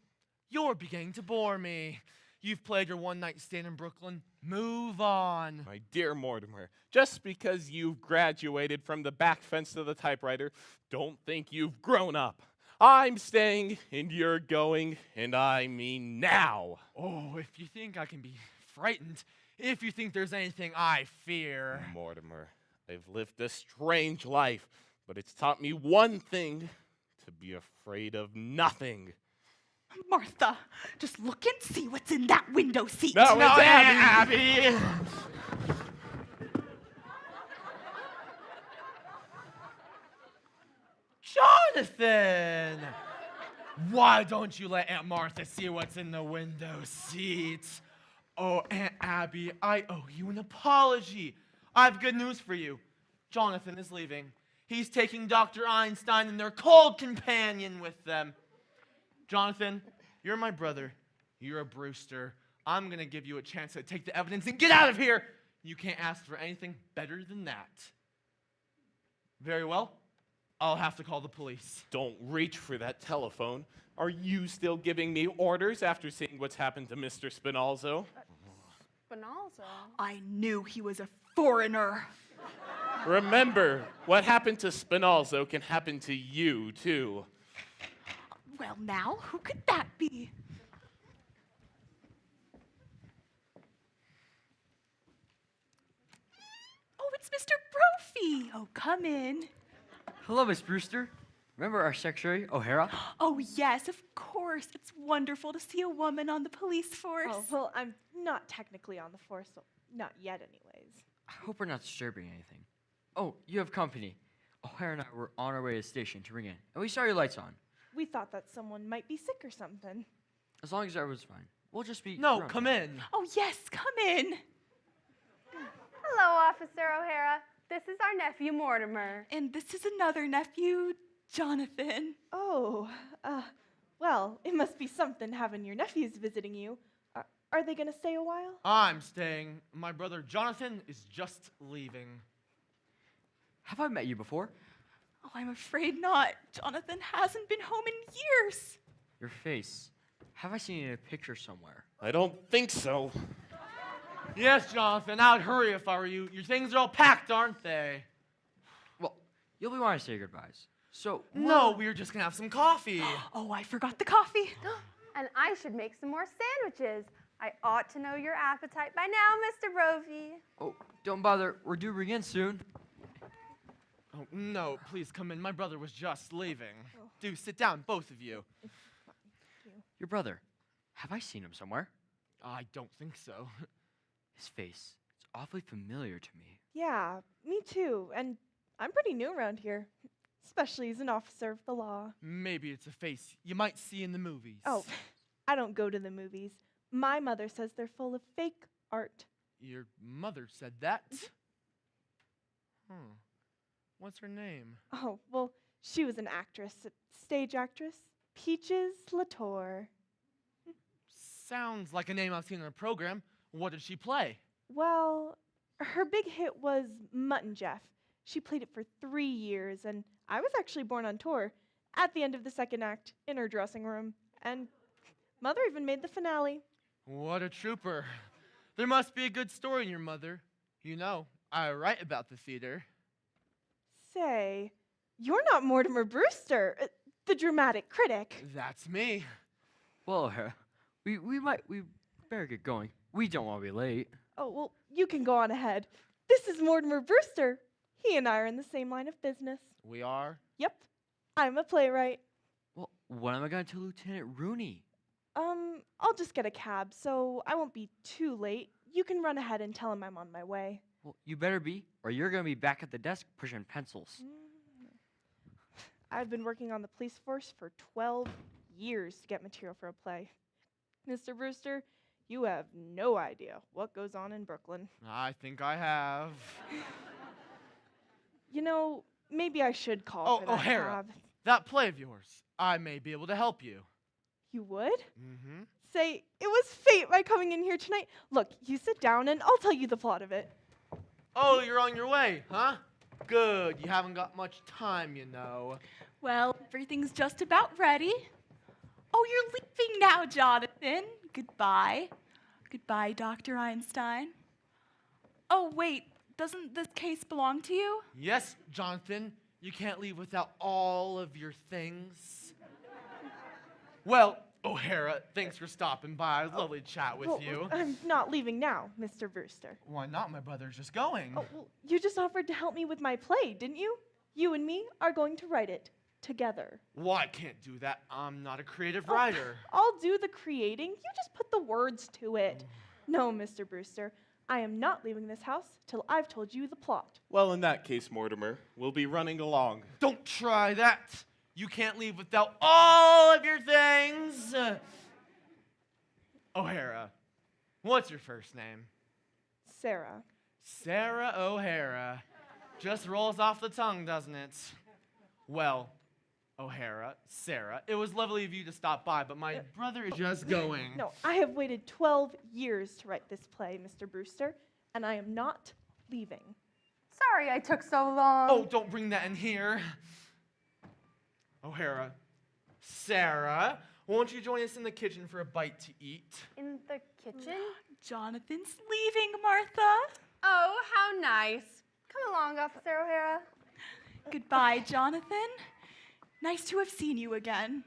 you're beginning to bore me. You've played your one-night stand in Brooklyn. Move on. My dear Mortimer, just because you've graduated from the back fence of the typewriter, don't think you've grown up. I'm staying, and you're going, and I mean now. Oh, if you think I can be frightened, if you think there's anything I fear. Mortimer, I've lived a strange life, but it's taught me one thing, to be afraid of nothing. Martha, just look and see what's in that window seat. No, it's Abby. Abby. Jonathan! Why don't you let Aunt Martha see what's in the window seat? Oh, Aunt Abby, I owe you an apology. I have good news for you. Jonathan is leaving. He's taking Dr. Einstein and their cold companion with them. Jonathan, you're my brother. You're a Brewster. I'm going to give you a chance to take the evidence and get out of here. You can't ask for anything better than that. Very well. I'll have to call the police. Don't reach for that telephone. Are you still giving me orders after seeing what's happened to Mr. Spinalzo? Spinalzo? I knew he was a foreigner. Remember, what happened to Spinalzo can happen to you, too. Well, now, who could that be? Oh, it's Mr. Brophy. Oh, come in. Hello, Miss Brewster. Remember our secretary, O'Hara? Oh, yes, of course. It's wonderful to see a woman on the police force. Oh, well, I'm not technically on the force, so not yet anyways. I hope we're not disturbing anything. Oh, you have company. O'Hara and I were on our way to the station to ring in, and we saw your lights on. We thought that someone might be sick or something. As long as everyone's fine. We'll just be... No, around. come in. Oh, yes, come in. Hello, Officer O'Hara. This is our nephew, Mortimer. And this is another nephew, Jonathan. Oh, well, it must be something having your nephews visiting you. Are they going to stay a while? I'm staying. My brother Jonathan is just leaving. Have I met you before? Oh, I'm afraid not. Jonathan hasn't been home in years. Your face. Have I seen you in a picture somewhere? I don't think so. Yes, Jonathan, I'd hurry if I were you. Your things are all packed, aren't they? Well, you'll be wanting to say goodbyes. So... No, we were just going to have some coffee. Oh, I forgot the coffee. And I should make some more sandwiches. I ought to know your appetite by now, Mr. Brophy. Oh, don't bother. We're due ring in soon. Oh, no, please come in. My brother was just leaving. Do sit down, both of you. Your brother. Have I seen him somewhere? I don't think so. His face. It's awfully familiar to me. Yeah, me too. And I'm pretty new around here, especially as an officer of the law. Maybe it's a face you might see in the movies. Oh, I don't go to the movies. My mother says they're full of fake art. Your mother said that? What's her name? Oh, well, she was an actress, a stage actress. Peaches Latour. Sounds like a name I've seen in a program. What did she play? Well, her big hit was Mutt and Jeff. She played it for 3 years, and I was actually born on tour at the end of the second act in her dressing room. And Mother even made the finale. What a trooper. There must be a good story in your mother. You know, I write about the theater. Say, you're not Mortimer Brewster, the dramatic critic. That's me. Well, O'Hara, we better get going. We don't want to be late. Oh, well, you can go on ahead. This is Mortimer Brewster. He and I are in the same line of business. We are? Yep. I'm a playwright. Well, what am I going to tell Lieutenant Rooney? I'll just get a cab, so I won't be too late. You can run ahead and tell him I'm on my way. Well, you better be, or you're going to be back at the desk pushing pencils. I've been working on the police force for 12 years to get material for a play. Mr. Brewster, you have no idea what goes on in Brooklyn. I think I have. You know, maybe I should call for that O'Hara, cab. that play of yours, I may be able to help you. You would? Mm-hmm. Say, it was fate my coming in here tonight. Look, you sit down and I'll tell you the plot of it. Oh, you're on your way, huh? Good, you haven't got much time, you know. Well, everything's just about ready. Oh, you're leaving now, Jonathan. Goodbye. Goodbye, Dr. Einstein. Oh, wait, doesn't this case belong to you? Yes, Jonathan, you can't leave without all of your things. Well, O'Hara, thanks for stopping by. It was lovely to chat with you. I'm not leaving now, Mr. Brewster. Why not? My brother's just going. Oh, well, you just offered to help me with my play, didn't you? You and me are going to write it together. Well, I can't do that. I'm not a creative writer. I'll do the creating. You just put the words to it. No, Mr. Brewster, I am not leaving this house till I've told you the plot. Well, in that case, Mortimer, we'll be running along. Don't try that. You can't leave without all of your things. O'Hara, what's your first name? Sarah. Sarah O'Hara. Just rolls off the tongue, doesn't it? Well, O'Hara, Sarah, it was lovely of you to stop by, but my brother is just going. No, I have waited 12 years to write this play, Mr. Brewster, and I am not leaving. Sorry I took so long. Oh, don't bring that in here. O'Hara, Sarah, won't you join us in the kitchen for a bite to eat? In the kitchen? Jonathan's leaving, Martha. Oh, how nice. Come along, Officer O'Hara. Goodbye, Jonathan. Nice to have seen you again.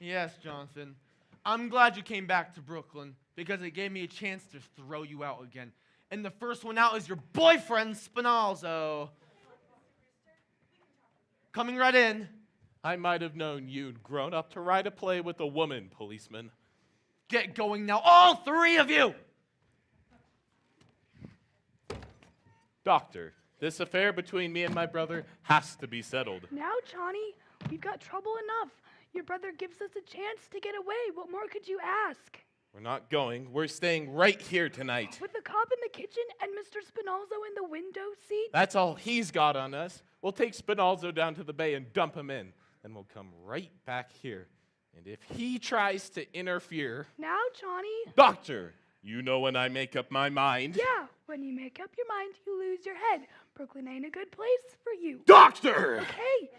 Yes, Jonathan. I'm glad you came back to Brooklyn because it gave me a chance to throw you out again. And the first one out is your boyfriend, Spinalzo. Coming right in. I might have known you'd grown up to write a play with a woman, policeman. Get going now, all three of you! Doctor, this affair between me and my brother has to be settled. Now, Johnny, we've got trouble enough. Your brother gives us a chance to get away. What more could you ask? We're not going. We're staying right here tonight. With the cop in the kitchen and Mr. Spinalzo in the window seat? That's all he's got on us. We'll take Spinalzo down to the bay and dump him in. Then we'll come right back here. And if he tries to interfere... Now, Johnny. Doctor, you know when I make up my mind. Yeah, when you make up your mind, you lose your head. Brooklyn ain't a good place for you. Doctor! Okay,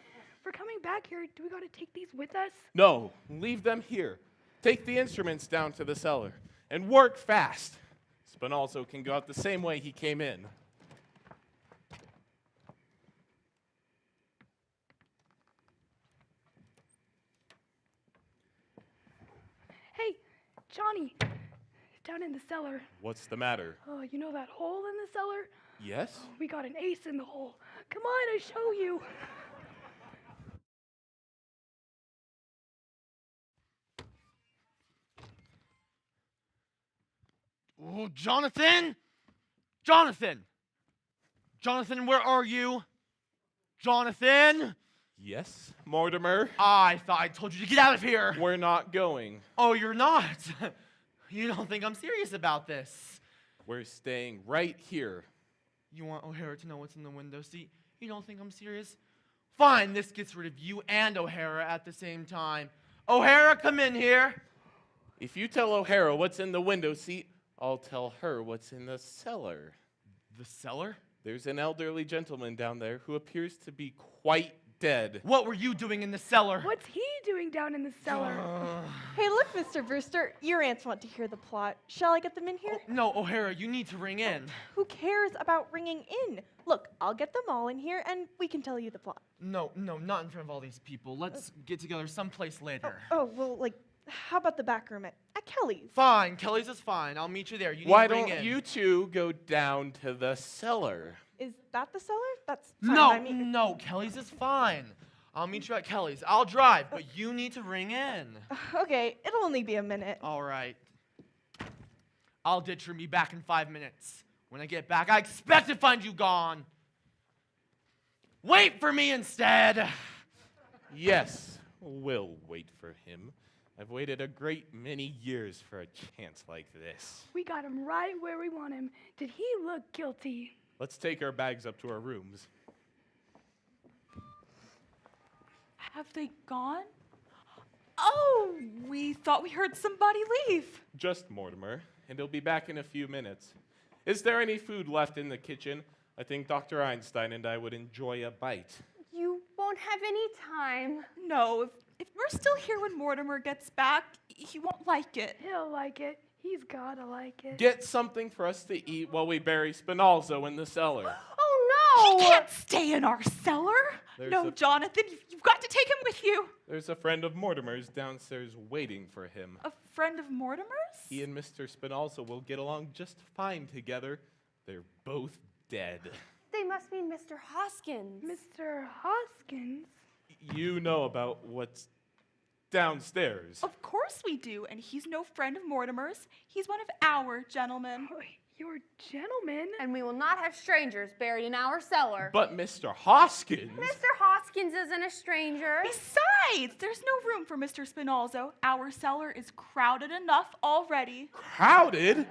for coming back here, do we gotta take these with us? No, leave them here. Take the instruments down to the cellar. And work fast. Spinalzo can go out the same way he came in. Hey, Johnny, down in the cellar. What's the matter? Oh, you know that hole in the cellar? Yes? We got an ace in the hole. Come on, I show you. Oh, Jonathan! Jonathan! Jonathan, where are you? Jonathan? Yes, Mortimer? I thought I told you to get out of here. We're not going. Oh, you're not? You don't think I'm serious about this? We're staying right here. You want O'Hara to know what's in the window seat? You don't think I'm serious? Fine, this gets rid of you and O'Hara at the same time. O'Hara, come in here. If you tell O'Hara what's in the window seat, I'll tell her what's in the cellar. The cellar? There's an elderly gentleman down there who appears to be quite dead. What were you doing in the cellar? What's he doing down in the cellar? Hey, look, Mr. Brewster, your aunts want to hear the plot. Shall I get them in here? Oh, no, O'Hara, you need to ring in. Who cares about ringing in? Look, I'll get them all in here and we can tell you the plot. No, not in front of all these people. Let's get together someplace later. Oh, well, like How about the back room at Kelly's? Fine, Kelly's is fine. I'll meet you there. You need Why to ring don't in. you two go down to the cellar? Is that the cellar? That's fine. No, I mean, no, Kelly's is fine. I'll meet you at Kelly's. I'll drive, but you need to ring in. okay, it'll only be a minute. All right. I'll ditch her and be back in 5 minutes. When I get back, I expect to find you gone. Wait for me instead. Yes, we'll wait for him. I've waited a great many years for a chance like this. We got him right where we want him. Did he look guilty? Let's take our bags up to our rooms. Have they gone? Oh, we thought we heard somebody leave. Just Mortimer, and he'll be back in a few minutes. Is there any food left in the kitchen? I think Dr. Einstein and I would enjoy a bite. You won't have any time. No, if we're still here when Mortimer gets back, he won't like it. He'll like it. He's gotta like it. Get something for us to eat while we bury Spinalzo in the cellar. Oh, no! He can't stay in our cellar. No, Jonathan, you've got to take him with you. There's a friend of Mortimer's downstairs waiting for him. A friend of Mortimer's? He and Mr. Spinalzo will get along just fine together. They're both dead. They must mean Mr. Hoskins. Mr. Hoskins? You know about what's downstairs. Of course we do, and he's no friend of Mortimer's. He's one of our gentlemen. Oh, you're gentlemen? And we will not have strangers buried in our cellar. But Mr. Hoskins? Mr. Hoskins isn't a stranger. Besides, there's no room for Mr. Spinalzo. Our cellar is crowded enough already. Crowded?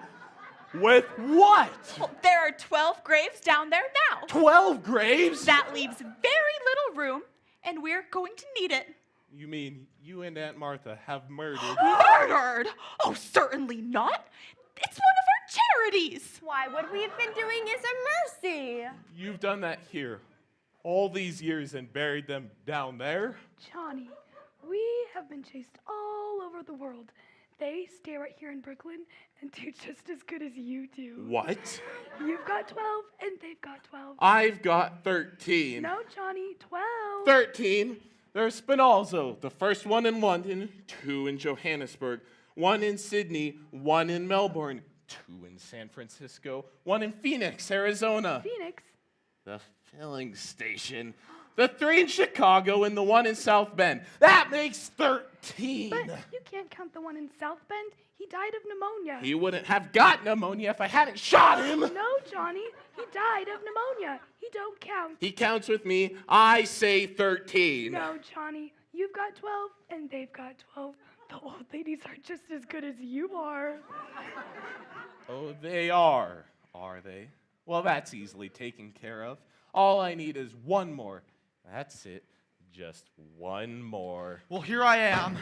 With what? Well, there are 12 graves down there now. 12 graves? That leaves very little room, and we're going to need it. You mean you and Aunt Martha have murdered? Murdered? Oh, certainly not. It's one of our charities. Why, what we've been doing is a mercy. You've done that here all these years and buried them down there? Johnny, we have been chased all over the world. They stay right here in Brooklyn and do just as good as you do. What? You've got 12 and they've got 12. I've got 13. No, Johnny, 12. 13? There's Spinalzo, the first one in London, 2 in Johannesburg, 1 in Sydney, 1 in Melbourne, 2 in San Francisco, 1 in Phoenix, Arizona. Phoenix? The filling station. The 3 in Chicago and the 1 in South Bend. That makes 13. But you can't count the one in South Bend. He died of pneumonia. He wouldn't have got pneumonia if I hadn't shot him. No, Johnny. He died of pneumonia. He don't count. He counts with me. I say 13. No, Johnny. You've got 12 and they've got 12. The old ladies are just as good as you are. Oh, they are they? Well, that's easily taken care of. All I need is 1 more. That's it. Just 1 more. Well, here I am.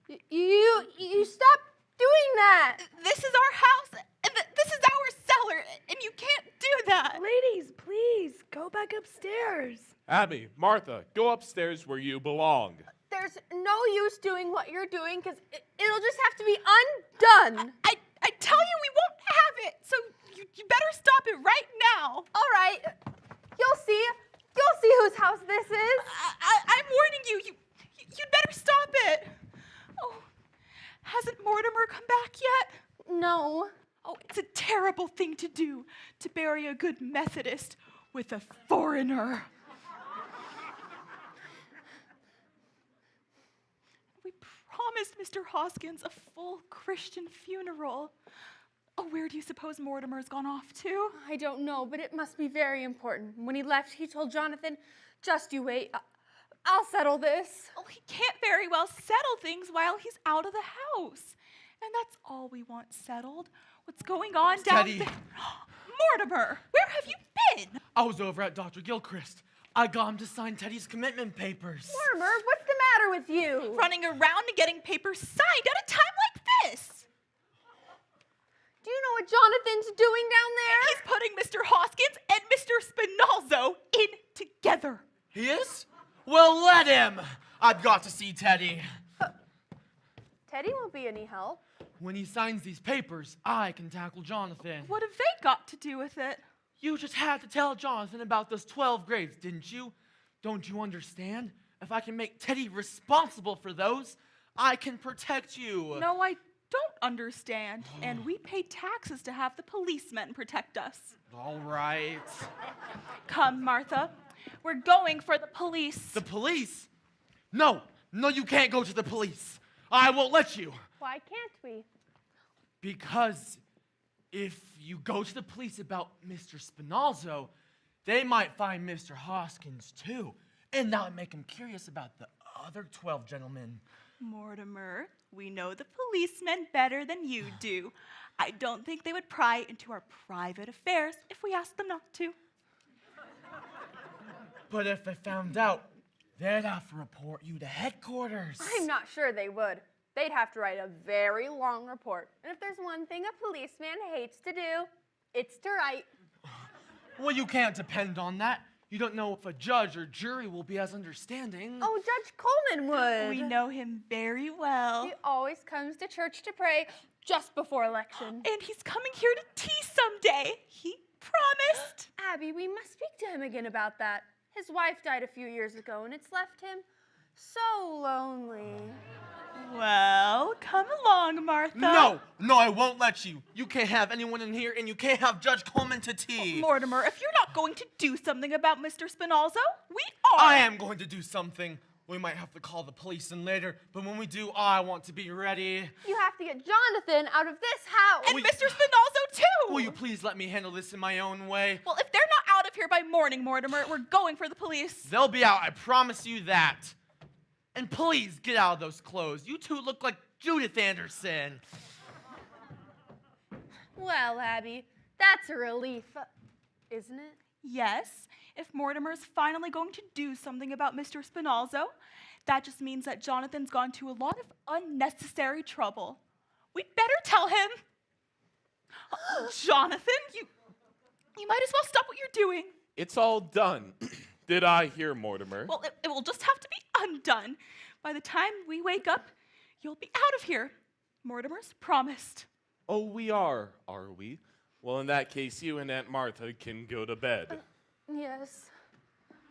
You stop doing that. This is our house, and this is our cellar, and you can't do that. Ladies, please, go back upstairs. Abby, Martha, go upstairs where you belong. There's no use doing what you're doing because it'll just have to be undone. I tell you we won't have it, so you better stop it right now. All right. You'll see. You'll see whose house this is. I'm warning you. You'd better stop it. Oh, hasn't Mortimer come back yet? No. Oh, it's a terrible thing to do, to bury a good Methodist with a foreigner. We promised Mr. Hoskins a full Christian funeral. Oh, where do you suppose Mortimer's gone off to? I don't know, but it must be very important. When he left, he told Jonathan, just you wait. I'll settle this. Oh, he can't very well settle things while he's out of the house. And that's all we want settled. What's going on down Teddy. there? Mortimer, where have you been? I was over at Dr. Gilchrist. I got him to sign Teddy's commitment papers. Mortimer, what's the matter with you? Running around and getting papers signed at a time like this. Do you know what Jonathan's doing down there? He's putting Mr. Hoskins and Mr. Spinalzo in together. He is? Well, let him. I've got to see Teddy. Teddy won't be any help. When he signs these papers, I can tackle Jonathan. What have they got to do with it? You just had to tell Jonathan about those 12 graves, didn't you? Don't you understand? If I can make Teddy responsible for those, I can protect you. No, I don't understand. And we pay taxes to have the policemen protect us. All right. Come, Martha. We're going for the police. The police? No, you can't go to the police. I won't let you. Why can't we? Because if you go to the police about Mr. Spinalzo, they might find Mr. Hoskins too. And that would make them curious about the other 12 gentlemen. Mortimer, we know the policemen better than you do. I don't think they would pry into our private affairs if we asked them not to. But if they found out, they'd have to report you to headquarters. I'm not sure they would. They'd have to write a very long report. And if there's one thing a policeman hates to do, it's to write. Well, you can't depend on that. You don't know if a judge or jury will be as understanding. Oh, Judge Coleman would. We know him very well. He always comes to church to pray just before election. And he's coming here to tea someday. He promised. Abby, we must speak to him again about that. His wife died a few years ago, and it's left him so lonely. Well, come along, Martha. No, I won't let you. You can't have anyone in here, and you can't have Judge Coleman to tea. Mortimer, if you're not going to do something about Mr. Spinalzo, we are. I am going to do something. We might have to call the police in later, but when we do, I want to be ready. You have to get Jonathan out of this house. And Mr. Spinalzo, too. Will you please let me handle this in my own way? Well, if they're not out of here by morning, Mortimer, we're going for the police. They'll be out, I promise you that. And please, get out of those clothes. You two look like Judith Anderson. Well, Abby, that's a relief, isn't it? Yes, if Mortimer's finally going to do something about Mr. Spinalzo, that just means that Jonathan's gone to a lot of unnecessary trouble. We'd better tell him. Jonathan, you might as well stop what you're doing. It's all done. Did I hear, Mortimer? Well, it will just have to be undone. By the time we wake up, you'll be out of here. Mortimer's promised. Oh, we are we? Well, in that case, you and Aunt Martha can go to bed. Yes.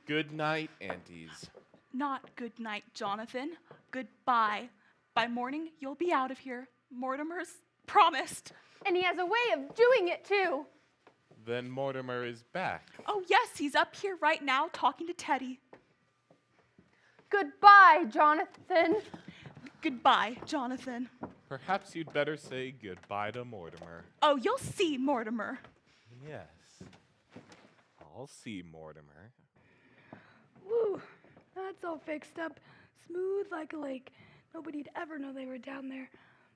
Good night, aunties. Not good night, Jonathan. Goodbye. By morning, you'll be out of here. Mortimer's promised. And he has a way of doing it, too. Then Mortimer is back. Oh, yes, he's up here right now talking to Teddy. Goodbye, Jonathan. Goodbye, Jonathan. Perhaps you'd better say goodbye to Mortimer. Oh, you'll see, Mortimer. Yes. I'll see, Mortimer. Woo, that's all fixed up. Smooth like a lake. Nobody'd ever know they were down there.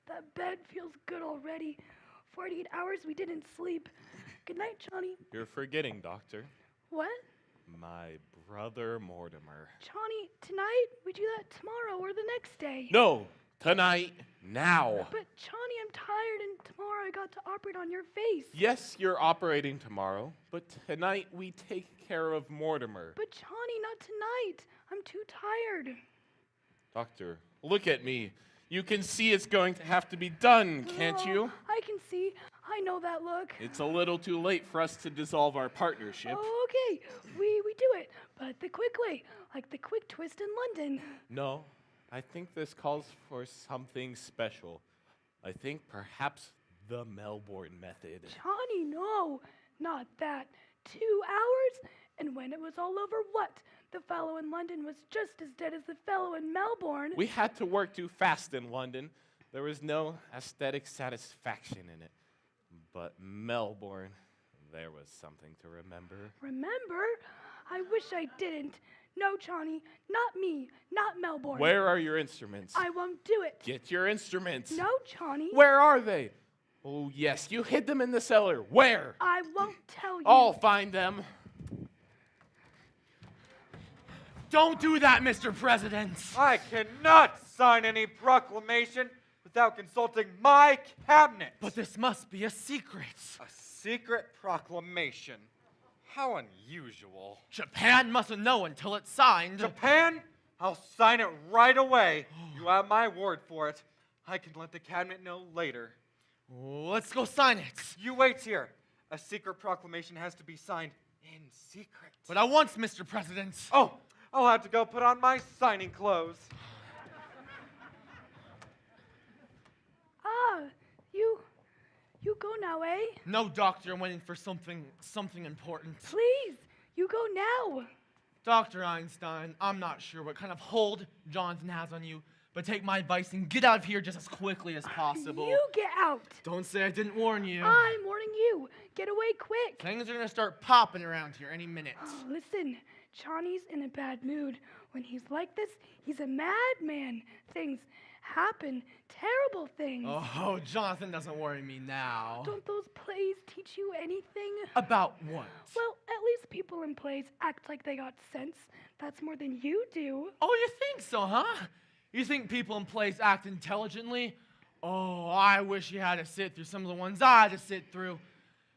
That bed feels good already. 48 hours we didn't sleep. Good night, Johnny. You're forgetting, Doctor. What? My brother Mortimer. Johnny, tonight? We do that tomorrow or the next day. No! Tonight, now. But Johnny, I'm tired, and tomorrow I got to operate on your face. Yes, you're operating tomorrow, but tonight we take care of Mortimer. But Johnny, not tonight. I'm too tired. Doctor, look at me. You can see it's going to have to be done, can't you? I can see. I know that look. It's a little too late for us to dissolve our partnership. Oh, okay. We do it, but the quick way, like the quick twist in London. No, I think this calls for something special. I think perhaps the Melbourne method. Johnny, no, not that. 2 hours, and when it was all over, what? The fellow in London was just as dead as the fellow in Melbourne. We had to work too fast in London. There was no aesthetic satisfaction in it. But Melbourne, there was something to remember. Remember? I wish I didn't. No, Johnny, not me, not Melbourne. Where are your instruments? I won't do it. Get your instruments. No, Johnny. Where are they? Oh, yes, you hid them in the cellar. Where? I won't tell you. I'll find them. Don't do that, Mr. President. I cannot sign any proclamation without consulting my cabinet. But this must be a secret. A secret proclamation? How unusual. Japan mustn't know until it's signed. Japan? I'll sign it right away. You have my word for it. I can let the cabinet know later. Let's go sign it. You wait here. A secret proclamation has to be signed in secret. But at once, Mr. President. Oh, I'll have to go put on my signing clothes. You go now, eh? No, Doctor, I'm waiting for something important. Please, you go now. Dr. Einstein, I'm not sure what kind of hold Jonathan has on you, but take my advice and get out of here just as quickly as possible. You get out. Don't say I didn't warn you. I'm warning you. Get away quick. Things are going to start popping around here any minute. Oh, listen, Johnny's in a bad mood. When he's like this, he's a madman. Things happen, terrible things. Oh, Jonathan doesn't worry me now. Don't those plays teach you anything? About what? Well, at least people in plays act like they got sense. That's more than you do. Oh, you think so, huh? You think people in plays act intelligently? Oh, I wish you had to sit through some of the ones I had to sit through.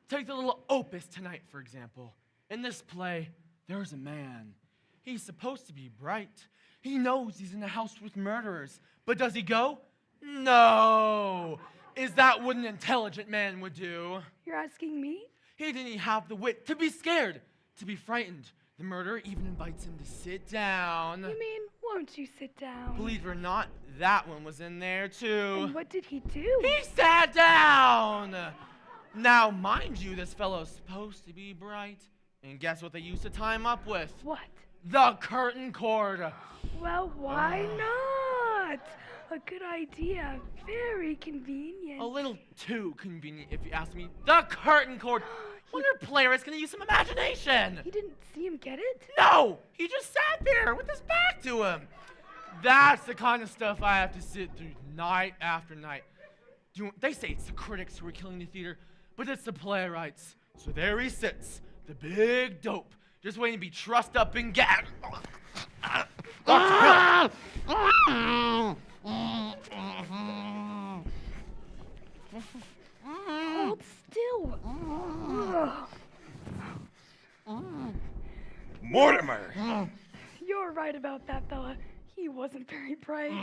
Take the little opus tonight, for example. In this play, there's a man. He's supposed to be bright. He knows he's in a house with murderers. But does he go? No. Is that what an intelligent man would do? You're asking me? He didn't have the wit to be scared, to be frightened. The murderer even invites him to sit down. You mean, won't you sit down? Believe it or not, that one was in there too. And what did he do? He sat down! Now, mind you, this fellow's supposed to be bright. And guess what they used to tie him up with? What? The curtain cord. Well, why not? A good idea. Very convenient. A little too convenient, if you ask me. The curtain cord. Wonder player is going to use some imagination. You didn't see him get it? No! He just sat there with his back to him. That's the kind of stuff I have to sit through night after night. They say it's the critics who are killing the theater, but it's the playwrights. So there he sits, the big dope, just waiting to be trussed up and gagged. Hold still. Mortimer! You're right about that, fella. He wasn't very bright.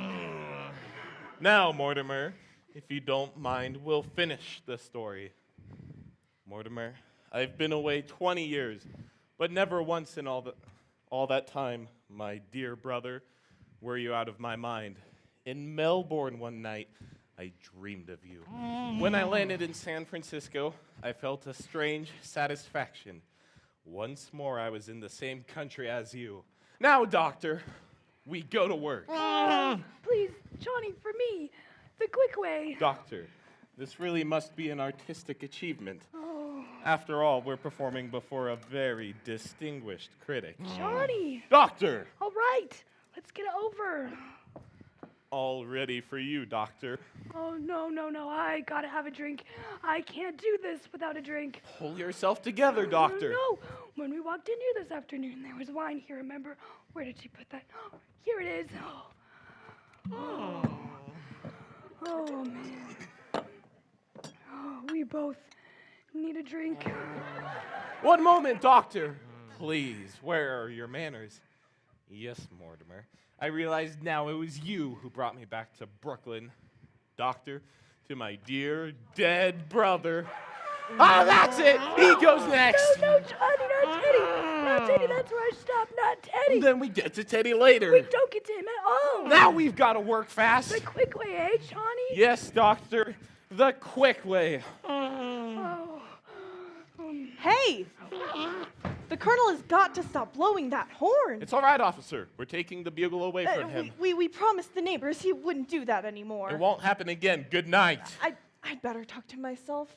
Now, Mortimer, if you don't mind, we'll finish the story. Mortimer, I've been away 20 years, but never once in all that time, my dear brother, were you out of my mind. In Melbourne one night, I dreamed of you. When I landed in San Francisco, I felt a strange satisfaction. Once more, I was in the same country as you. Now, doctor, we go to work. Please, Johnny, for me, the quick way. Doctor, this really must be an artistic achievement. Oh. After all, we're performing before a very distinguished critic. Johnny! Doctor! All right, let's get it over. All ready for you, doctor. Oh, no, I gotta have a drink. I can't do this without a drink. Pull yourself together, doctor. No, when we walked in here this afternoon, there was wine here, remember? Where did she put that? Oh, here it is. Oh. Oh, man. Oh, we both need a drink. One moment, Doctor. Please, where are your manners? Yes, Mortimer. I realize now it was you who brought me back to Brooklyn. Doctor, to my dear dead brother. Ah, that's it! He goes next! No, Johnny, not Teddy! Not Teddy, that's where I stopped, not Teddy! Then we get to Teddy later. We don't get to him at all! Now we've got to work fast. The quick way, eh, Johnny? Yes, Doctor, the quick way. Oh. Hey! The colonel has got to stop blowing that horn. It's all right, officer. We're taking the bugle away from him. We promised the neighbors he wouldn't do that anymore. It won't happen again. Good night. I'd better talk to myself.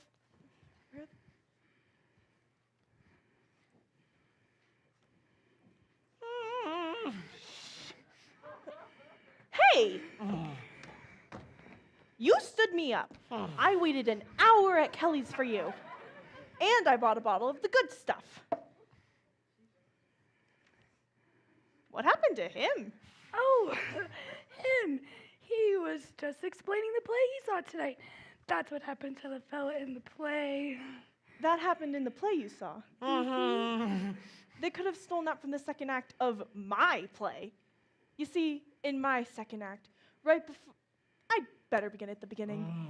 Hey! You stood me up. I waited an hour at Kelly's for you. And I bought a bottle of the good stuff. What happened to him? Oh, him. He was just explaining the play he saw tonight. That's what happened to the fella in the play. That happened in the play you saw. They could have stolen that from the second act of my play. You see, in my second act, right before... I'd better begin at the beginning.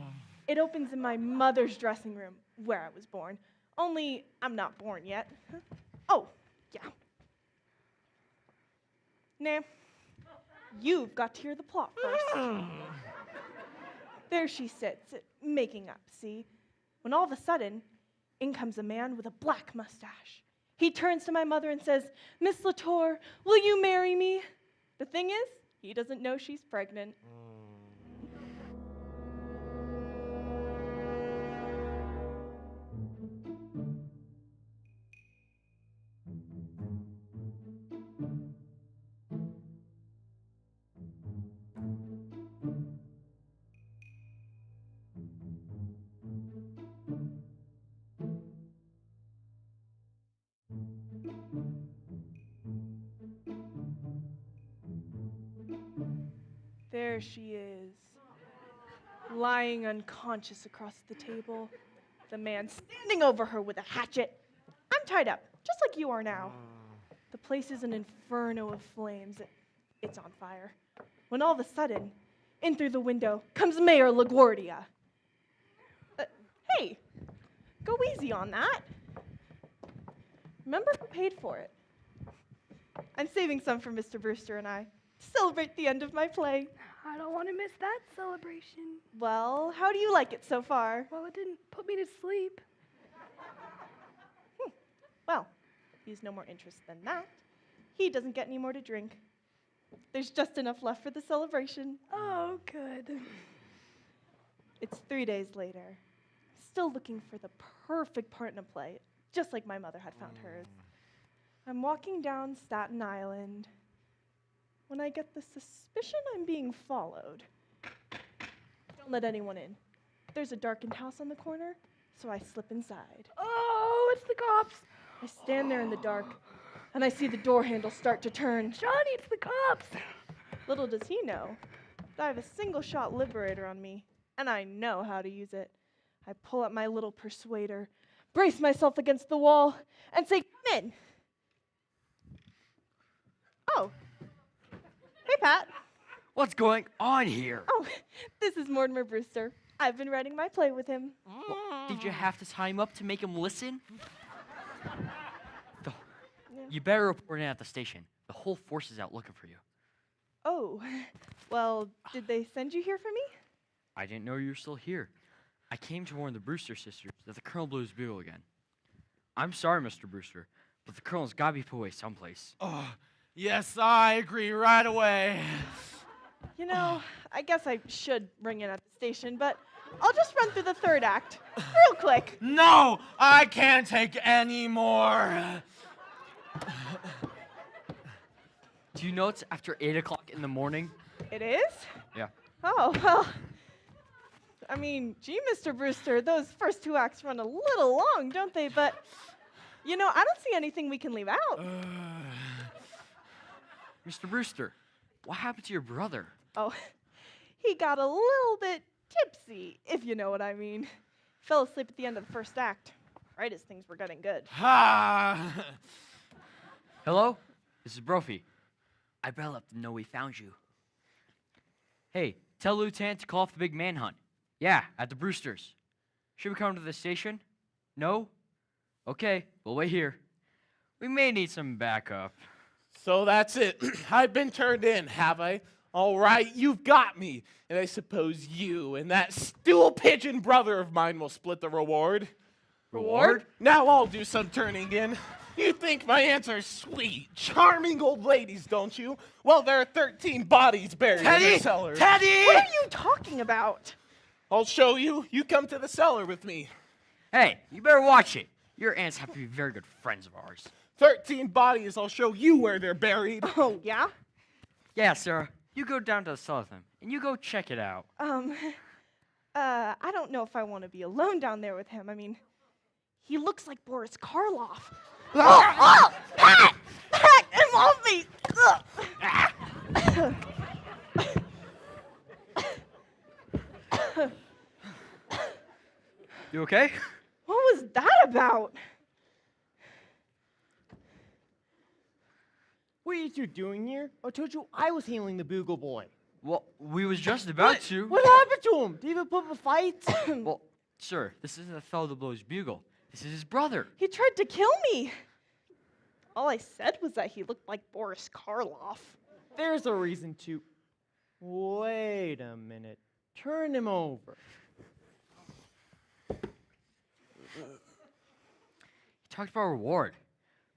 It opens in my mother's dressing room, where I was born. Only, I'm not born yet. Oh, yeah. Nah, you've got to hear the plot first. There she sits, making up, see? When all of a sudden, in comes a man with a black mustache. He turns to my mother and says, "Miss Latour, will you marry me?" The thing is, he doesn't know she's pregnant. There she is, lying unconscious across the table, the man standing over her with a hatchet. I'm tied up, just like you are now. The place is an inferno of flames. It's on fire. When all of a sudden, in through the window comes Mayor LaGuardia. Hey, go easy on that. Remember who paid for it? I'm saving some for Mr. Brewster and I to celebrate the end of my play. I don't want to miss that celebration. Well, how do you like it so far? Well, it didn't put me to sleep. Well, he's no more interest than that. He doesn't get any more to drink. There's just enough left for the celebration. Oh, good. It's 3 days later. Still looking for the perfect part in a play, just like my mother had found hers. I'm walking down Staten Island when I get the suspicion I'm being followed. Don't let anyone in. There's a darkened house on the corner, so I slip inside. Oh, it's the cops. I stand there in the dark, and I see the door handle start to turn. Johnny, it's the cops. Little does he know that I have a single-shot liberator on me, and I know how to use it. I pull up my little persuader, brace myself against the wall, and say, "Come in." Oh. Hey, Pat. What's going on here? Oh, this is Mortimer Brewster. I've been writing my play with him. Well, did you have to tie him up to make him listen? You better report in at the station. The whole force is out looking for you. Oh, well, did they send you here for me? I didn't know you were still here. I came to warn the Brewster sisters that the Colonel blew his bugle again. I'm sorry, Mr. Brewster, but the Colonel's got to be put away someplace. Oh, yes, I agree right away. You know, I guess I should ring in at the station, but I'll just run through the third act, real quick. No, I can't take any more. Do you know it's after 8 o'clock in the morning? It is? Yeah. Oh, well, I mean, gee, Mr. Brewster, those first two acts run a little long, don't they? But, you know, I don't see anything we can leave out. Mr. Brewster, what happened to your brother? Oh, he got a little bit tipsy, if you know what I mean. Fell asleep at the end of the first act, right as things were getting good. Ha! Hello? This is Brophy. I better let them know we found you. Hey, tell Lieutenant to call off the big manhunt. Yeah, at the Brewsters. Should we come to the station? No? Okay, we'll wait here. We may need some backup. So that's it. I've been turned in, have I? All right, you've got me. And I suppose you and that stool pigeon brother of mine will split the reward. Reward? Now I'll do some turning in. You think my answer's sweet, charming old ladies, don't you? Well, there are 13 bodies buried in the cellar. Teddy! What are you talking about? I'll show you. You come to the cellar with me. Hey, you better watch it. Your aunts have to be very good friends of ours. 13 bodies. I'll show you where they're buried. Oh, yeah? Yeah, Sarah. You go down to the cellar with them, and you go check it out. I don't know if I want to be alone down there with him. I mean, he looks like Boris Karloff. Oh! Pat! Pat! Him off me! You okay? What was that about? What are you two doing here? I told you I was handling the Bugle Boy. Well, we was just about to. What happened to him? Did he even put up a fight? Well, sir, this isn't a fellow that blows bugle. This is his brother. He tried to kill me. All I said was that he looked like Boris Karloff. There's a reason to. Wait a minute. Turn him over. He talked about a reward.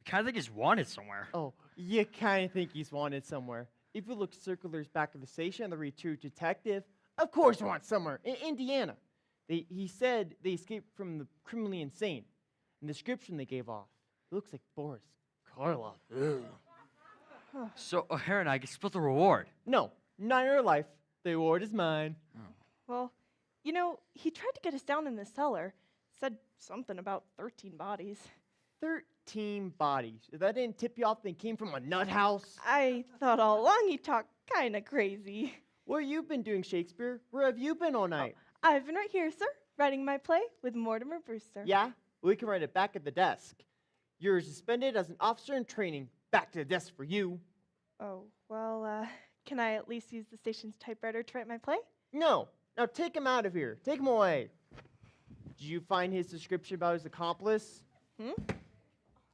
We kind of think he's wanted somewhere. Oh, you kind of think he's wanted somewhere. If you look circulars back at the station, the retreat detective, of course he wants somewhere in Indiana. He said they escaped from the criminally insane. And the description they gave off, it looks like Boris Karloff. So O'Hara and I can split the reward. No, not in your life. The reward is mine. Well, you know, he tried to get us down in the cellar. Said something about 13 bodies. 13 bodies. If that didn't tip you off, they came from a nut house. I thought all along he talked kind of crazy. Where you been doing, Shakespeare? Where have you been all night? Oh, I've been right here, sir, writing my play with Mortimer Brewster. Yeah? We can write it back at the desk. You're suspended as an officer in training. Back to the desk for you. Oh, well, can I at least use the station's typewriter to write my play? No. Now take him out of here. Take him away. Did you find his description about his accomplice?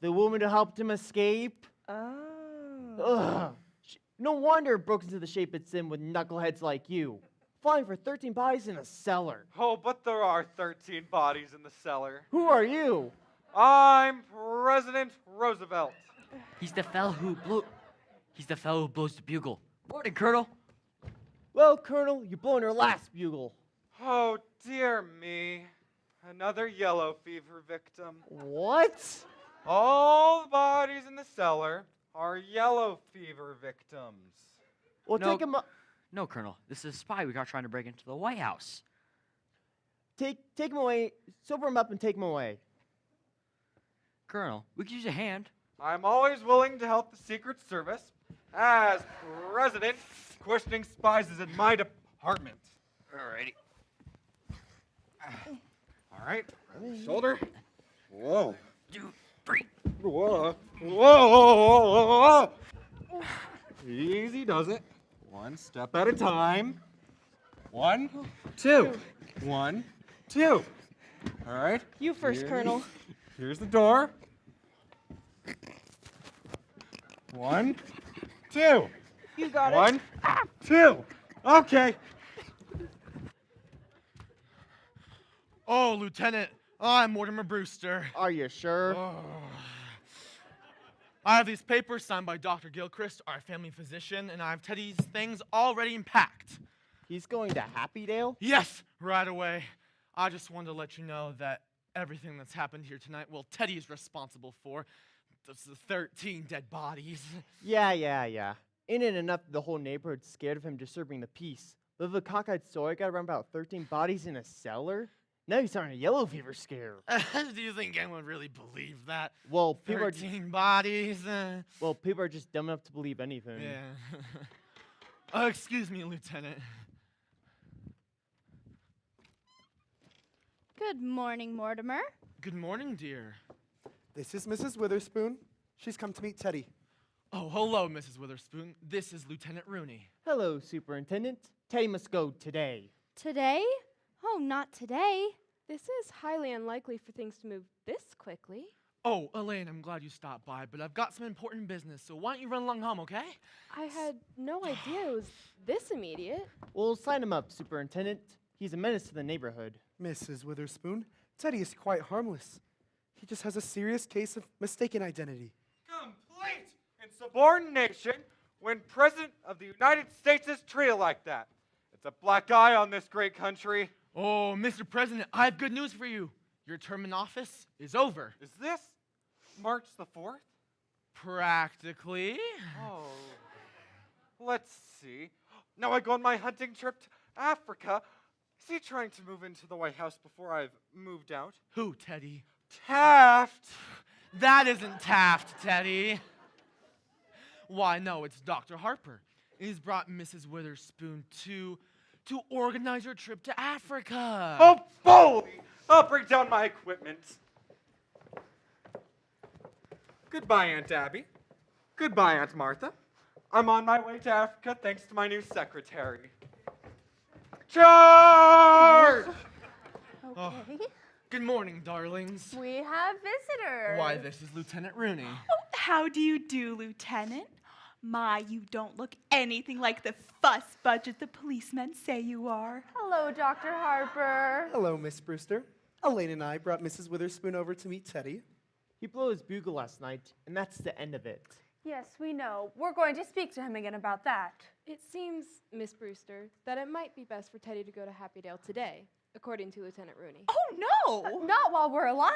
The woman who helped him escape? Oh. Ugh. No wonder it broke into the shape it's in with knuckleheads like you. Flying for 13 bodies in a cellar. Oh, but there are 13 bodies in the cellar. Who are you? I'm President Roosevelt. He's the fellow who blows the bugle. Morning, Colonel. Well, Colonel, you're blowing your last bugle. Oh, dear me. Another yellow fever victim. What? All the bodies in the cellar are yellow fever victims. Well, No. take him up. No, Colonel. This is a spy we got trying to break into the White House. Take him away. Sober him up and take him away. Colonel, we could use a hand. I'm always willing to help the Secret Service. As president, questioning spies is in my department. Alrighty. All right, shoulder. Whoa. 2, 3. Whoa. Whoa. Easy does it. One step at a time. 1, 2. 1, 2. All right. You first, Colonel. Here's the door. 1, 2. You got it. 1, 2. Okay. Oh, Lieutenant, I'm Mortimer Brewster. Are you sure? I have these papers signed by Dr. Gilchrist, our family physician, and I have Teddy's things already packed. He's going to Happydale? Yes, right away. I just wanted to let you know that everything that's happened here tonight, well, Teddy is responsible for. Those 13 dead bodies. Yeah. Ain't it enough that the whole neighborhood's scared of him disturbing the peace? But if a cockeyed story got around about 13 bodies in a cellar? Now he's starting a yellow fever scare. Do you think anyone really believe that? Well, people 13 bodies? Well, people are just dumb enough to believe anything. Yeah. Excuse me, Lieutenant. Good morning, Mortimer. Good morning, dear. This is Mrs. Witherspoon. She's come to meet Teddy. Oh, hello, Mrs. Witherspoon. This is Lieutenant Rooney. Hello, Superintendent. Teddy must go today. Today? Oh, not today. This is highly unlikely for things to move this quickly. Oh, Elaine, I'm glad you stopped by, but I've got some important business, so why don't you run along home, okay? I had no idea it was this immediate. We'll sign him up, Superintendent. He's a menace to the neighborhood. Mrs. Witherspoon, Teddy is quite harmless. He just has a serious case of mistaken identity. Complete insubordination when President of the United States is treated like that. It's a black eye on this great country. Oh, Mr. President, I have good news for you. Your term in office is over. Is this March the 4th? Practically. Oh. Let's see. Now I go on my hunting trip to Africa. Is he trying to move into the White House before I've moved out? Who, Teddy? Taft! That isn't Taft, Teddy. Why, no, it's Dr. Harper. He's brought Mrs. Witherspoon to organize your trip to Africa. Oh, bully! I'll bring down my equipment. Goodbye, Aunt Abby. Goodbye, Aunt Martha. I'm on my way to Africa thanks to my new secretary. Charge! Oh, good morning, darlings. We have visitors. Why, this is Lieutenant Rooney. Oh, how do you do, Lieutenant? My, you don't look anything like the fuss budget the policemen say you are. Hello, Dr. Harper. Hello, Miss Brewster. Elaine and I brought Mrs. Witherspoon over to meet Teddy. He blew his bugle last night, and that's the end of it. Yes, we know. We're going to speak to him again about that. It seems, Miss Brewster, that it might be best for Teddy to go to Happydale today, according to Lieutenant Rooney. Oh, no! Not while we're alive.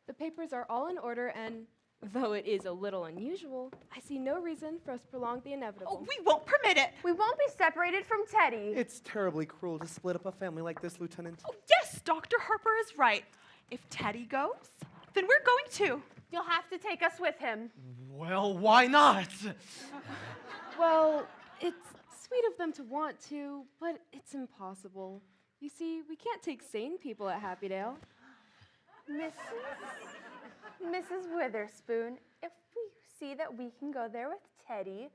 The papers are all in order, and though it is a little unusual, I see no reason for us to prolong the inevitable. Oh, we won't permit it. We won't be separated from Teddy. It's terribly cruel to split up a family like this, Lieutenant. Oh, yes, Dr. Harper is right. If Teddy goes, then we're going to. You'll have to take us with him. Well, why not? Well, it's sweet of them to want to, but it's impossible. You see, we can't take sane people at Happydale. Mrs. Witherspoon, if we see that we can go there with Teddy,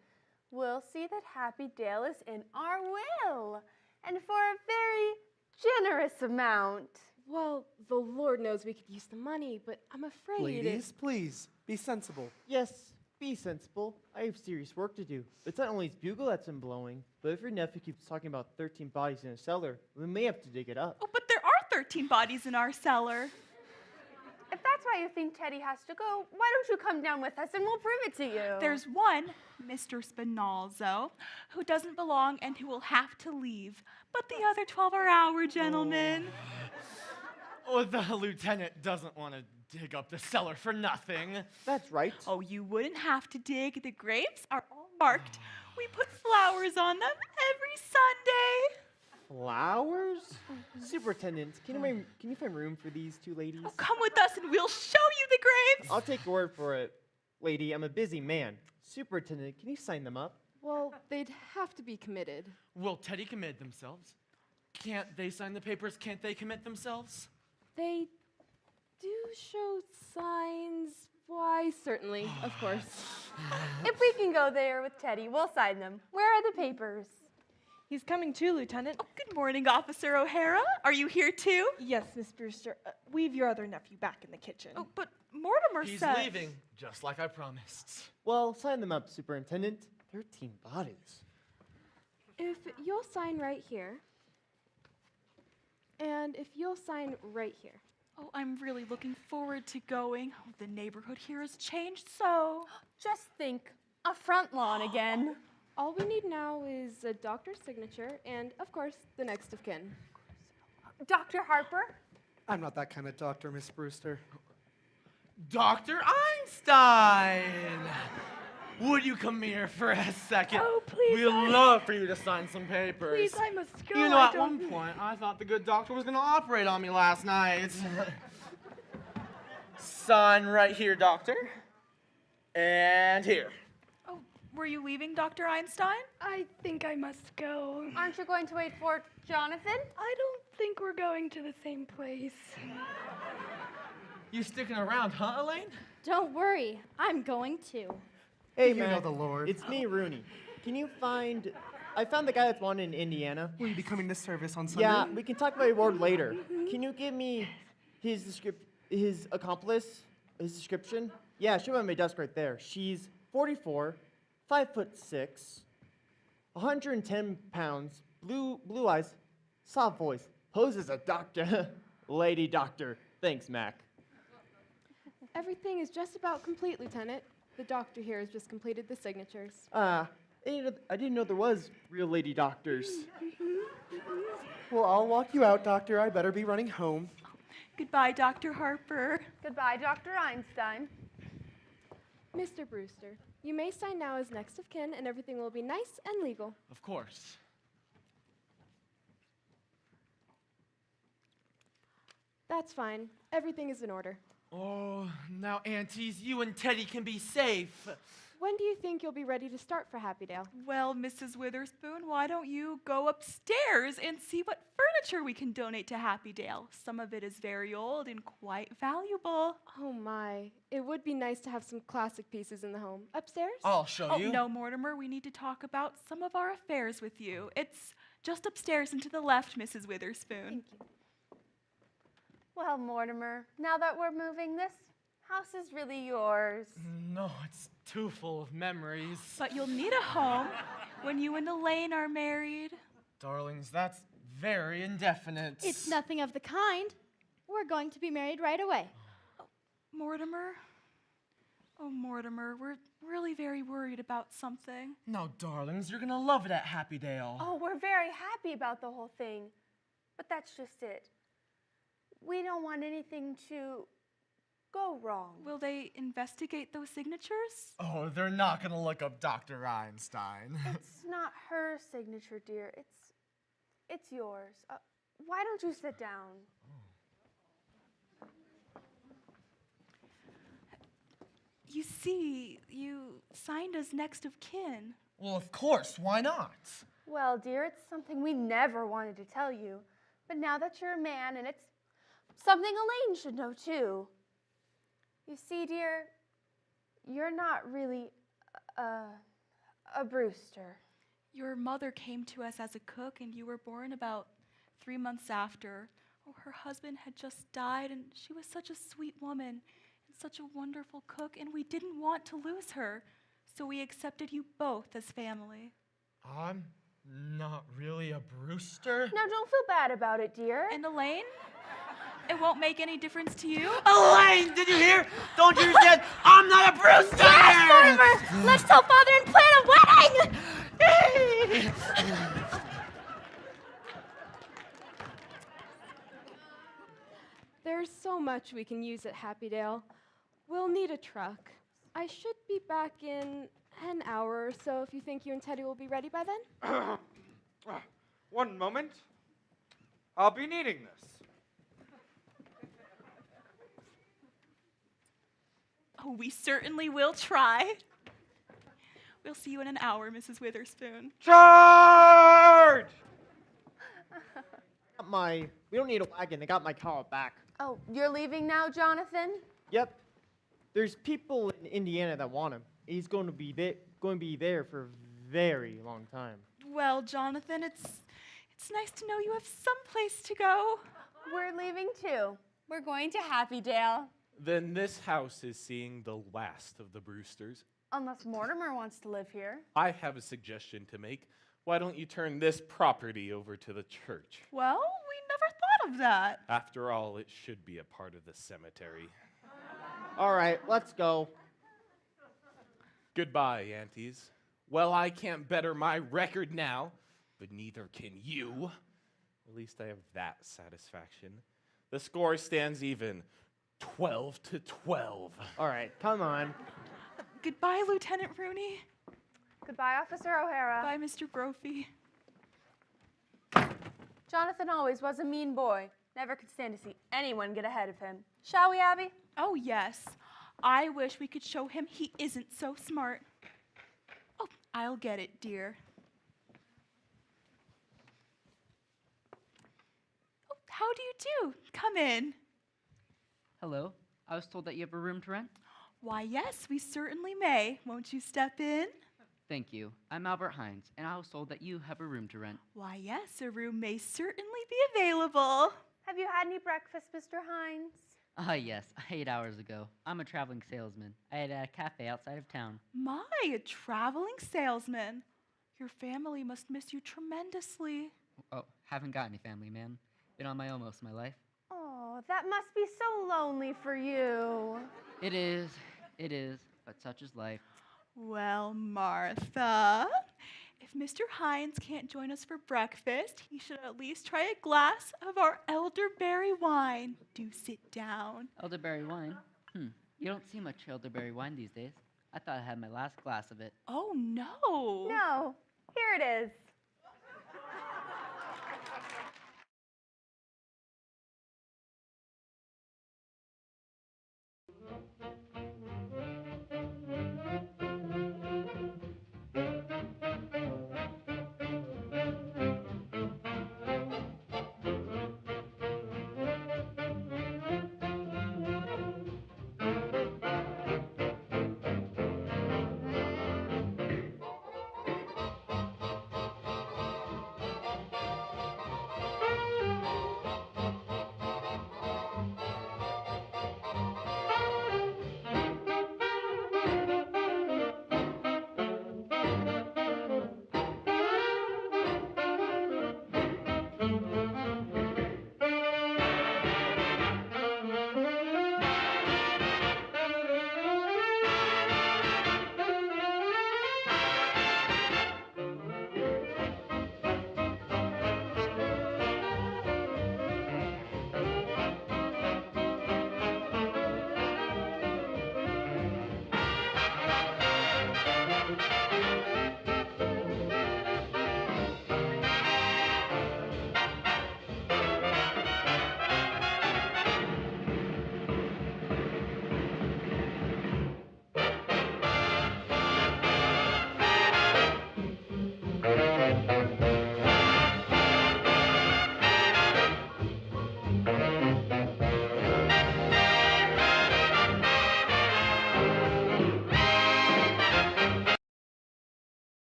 we'll see that Happydale is in our will, and for a very generous amount. Well, the Lord knows we could use the money, but I'm afraid Ladies, please, be sensible. Yes, be sensible. I have serious work to do. It's not only his bugle that's been blowing, but if your nephew keeps talking about 13 bodies in a cellar, we may have to dig it up. Oh, but there are 13 bodies in our cellar. If that's why you think Teddy has to go, why don't you come down with us and we'll prove it to you? There's one, Mr. Spinalzo, who doesn't belong and who will have to leave. But the other 12 are our gentlemen. Oh, the lieutenant doesn't want to dig up the cellar for nothing. That's right. Oh, you wouldn't have to dig. The grapes are all marked. We put flowers on them every Sunday. Flowers? Superintendent, can you find room for these two ladies? Oh, come with us and we'll show you the grapes. I'll take your word for it, lady. I'm a busy man. Superintendent, can you sign them up? Well, they'd have to be committed. Will Teddy commit themselves? Can't they sign the papers? Can't they commit themselves? They do show signs. Why, certainly, of course. If we can go there with Teddy, we'll sign them. Where are the papers? He's coming too, Lieutenant. Oh, good morning, Officer O'Hara. Are you here too? Yes, Miss Brewster. We've your other nephew back in the kitchen. Oh, but Mortimer He's said... leaving, just like I promised. Well, sign them up, Superintendent. 13 bodies. If you'll sign right here, and if you'll sign right here. Oh, I'm really looking forward to going. Oh, the neighborhood here has changed so. Just think, a front lawn again. All we need now is a doctor's signature and, of course, the next of kin. Dr. Harper? I'm not that kind of doctor, Miss Brewster. Dr. Einstein! Would you come here for a second? Oh, please. We'd love for you to sign some papers. Please, I must go. You know, at one point, I thought the good doctor was going to operate on me last night. Sign right here, doctor. And here. Oh, were you leaving, Dr. Einstein? I think I must go. Aren't you going to wait for Jonathan? I don't think we're going to the same place. You sticking around, huh, Elaine? Don't worry, I'm going to. Hey, You know man. the Lord. It's me, Rooney. Can you find... I found the guy that's wanted in Indiana. Will you be coming to service on Sunday? Yeah, we can talk about your ward later. Can you give me his accomplice, his description? Yeah, she went on my desk right there. She's 44, 5'6", 110 pounds, blue eyes, soft voice, poses a doctor, lady doctor. Thanks, Mac. Everything is just about complete, Lieutenant. The doctor here has just completed the signatures. I didn't know there was real lady doctors. Well, I'll walk you out, Doctor. I better be running home. Goodbye, Dr. Harper. Goodbye, Dr. Einstein. Mr. Brewster, you may sign now as next of kin, and everything will be nice and legal. Of course. That's fine. Everything is in order. Oh, now, aunties, you and Teddy can be safe. When do you think you'll be ready to start for Happydale? Well, Mrs. Witherspoon, why don't you go upstairs and see what furniture we can donate to Happydale? Some of it is very old and quite valuable. Oh my, it would be nice to have some classic pieces in the home. Upstairs? I'll show you. Oh, no, Mortimer, we need to talk about some of our affairs with you. It's just upstairs and to the left, Mrs. Witherspoon. Thank you. Well, Mortimer, now that we're moving, this house is really yours. No, it's too full of memories. But you'll need a home when you and Elaine are married. Darlings, that's very indefinite. It's nothing of the kind. We're going to be married right away. Mortimer? Oh, Mortimer, we're really very worried about something. No, darlings, you're gonna love it at Happydale. Oh, we're very happy about the whole thing. But that's just it. We don't want anything to go wrong. Will they investigate those signatures? Oh, they're not gonna look up Dr. Einstein. It's not her signature, dear. It's yours. Why don't you sit down? You see, you signed as next of kin. Well, of course, why not? Well, dear, it's something we never wanted to tell you. But now that you're a man, and it's something Elaine should know, too. You see, dear, you're not really a Brewster. Your mother came to us as a cook, and you were born about 3 months after. Oh, her husband had just died, and she was such a sweet woman and such a wonderful cook, and we didn't want to lose her, so we accepted you both as family. I'm not really a Brewster. Now, don't feel bad about it, dear. And Elaine? It won't make any difference to you? Elaine, did you hear? Don't you said I'm not a Brewster! Yes, Mortimer! Let's tell Father and plan a wedding! There's so much we can use at Happydale. We'll need a truck. I should be back in an hour or so if you think you and Teddy will be ready by then. One moment. I'll be needing this. Oh, we certainly will try. We'll see you in an hour, Mrs. Witherspoon. Charge! We don't need a wagon. They got my car back. Oh, you're leaving now, Jonathan? Yep. There's people in Indiana that want him. He's going to be there for a very long time. Well, Jonathan, it's nice to know you have some place to go. We're leaving too. We're going to Happydale. Then this house is seeing the last of the Brewsters. Unless Mortimer wants to live here. I have a suggestion to make. Why don't you turn this property over to the church? Well, we never thought of that. After all, it should be a part of the cemetery. All right, let's go. Goodbye, aunties. Well, I can't better my record now, but neither can you. At least I have that satisfaction. The score stands even, 12-12. All right, come on. Goodbye, Lieutenant Rooney. Goodbye, Officer O'Hara. Bye, Mr. Brophy. Jonathan always was a mean boy. Never could stand to see anyone get ahead of him. Shall we, Abby? Oh, yes. I wish we could show him he isn't so smart. Oh, I'll get it, dear. Oh, How do you do? Come in. Hello. I was told that you have a room to rent. Why, yes, we certainly may. Won't you step in? Thank you. I'm Albert Hines, and I was told that you have a room to rent. Why, yes, a room may certainly be available. Have you had any breakfast, Mr. Hines? Yes, 8 hours ago. I'm a traveling salesman. I had at a cafe outside of town. My, a traveling salesman. Your family must miss you tremendously. Oh, haven't got any family, ma'am. Been on my own most of my life. Oh, that must be so lonely for you. It is, but such is life. Well, Martha, if Mr. Hines can't join us for breakfast, he should at least try a glass of our elderberry wine. Do sit down. Elderberry wine? You don't see much elderberry wine these days. I thought I had my last glass of it. Oh, no. No, here it is.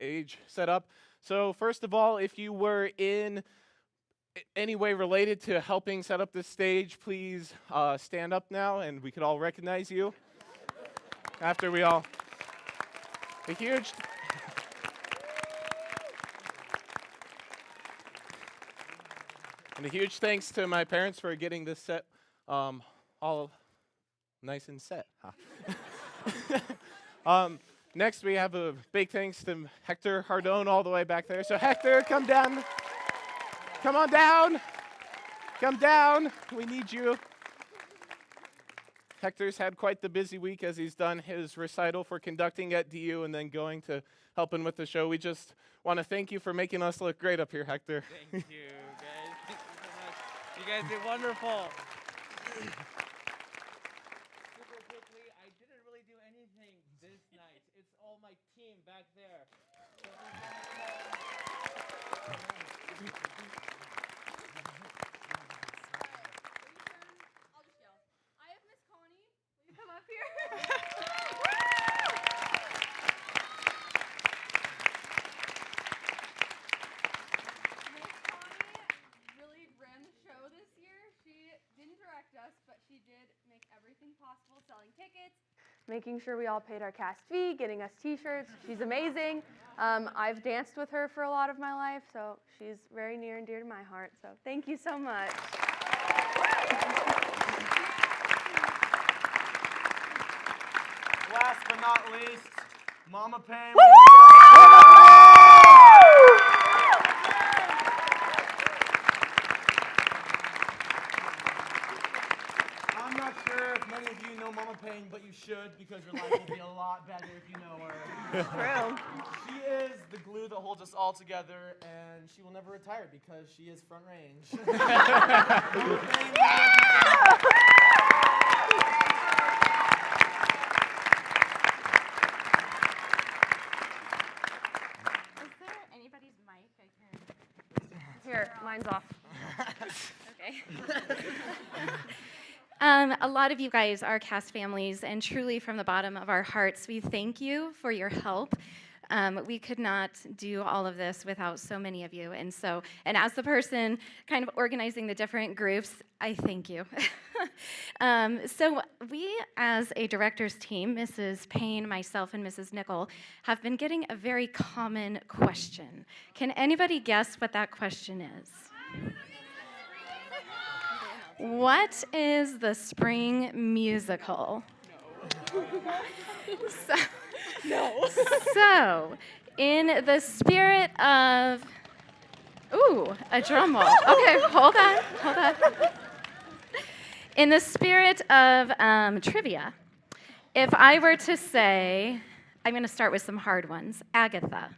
Age set up. So first of all, if you were in any way related to helping set up this stage, please stand up now and we could all recognize you. After we all, a huge thanks to my parents for getting this set all nice and set. Huh? Next, we have a big thanks to Hector Hardone all the way back there. So Hector, come down. Come on down. Come down. We need you. Hector's had quite the busy week as he's done his recital for conducting at DU and then going to helping with the show. We just want to thank you for making us look great up here, Hector. Thank you, guys. Thank you so much. You guys did wonderful. Super quickly, I didn't really do anything this night. It's all my team back there. Come up here. Really ran the show this year. She didn't direct us, but she did make everything possible, selling tickets. Making sure we all paid our cast fee, getting us t-shirts. She's amazing. I've danced with her for a lot of my life, so she's very near and dear to my heart. So thank you so much. Last but not least, Mama Pam. I'm not sure if many of you know Mama should, because your life will be a lot better if you know her. True. She is the glue that holds us all together, and she will never retire because she is front range. Is there anybody's mic I can? Here, mine's off. Okay. A lot of you guys are cast families, and truly from the bottom of our hearts, we thank you for your help. We could not do all of this without so many of you, and as the person kind of organizing the different groups, I thank you. So we, as a director's team, Mrs. Payne, myself, and Mrs. Nickel, have been getting a very common question. Can anybody guess what that question is? What is the spring musical? So, in the spirit of, a drum roll. Okay, hold on. In the spirit of trivia, if I were to say, I'm going to start with some hard ones. Agatha.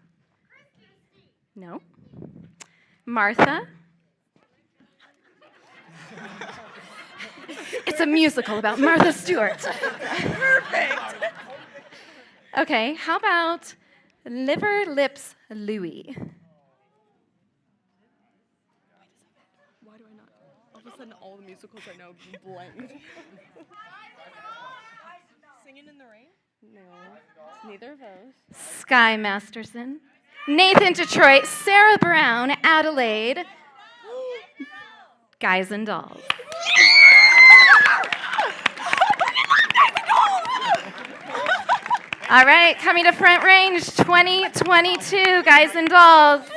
No. Martha. It's a musical about Martha Stewart. Perfect. Okay, how about Liver Lips Louie? Why do I not? All of a sudden, all the musicals I know blend. Singing in the Rain? No, it's neither of those. Sky Masterson. Nathan Detroit. Sarah Brown. Adelaide. Guys and Dolls. All right, coming to Front Range 2022, Guys and Dolls.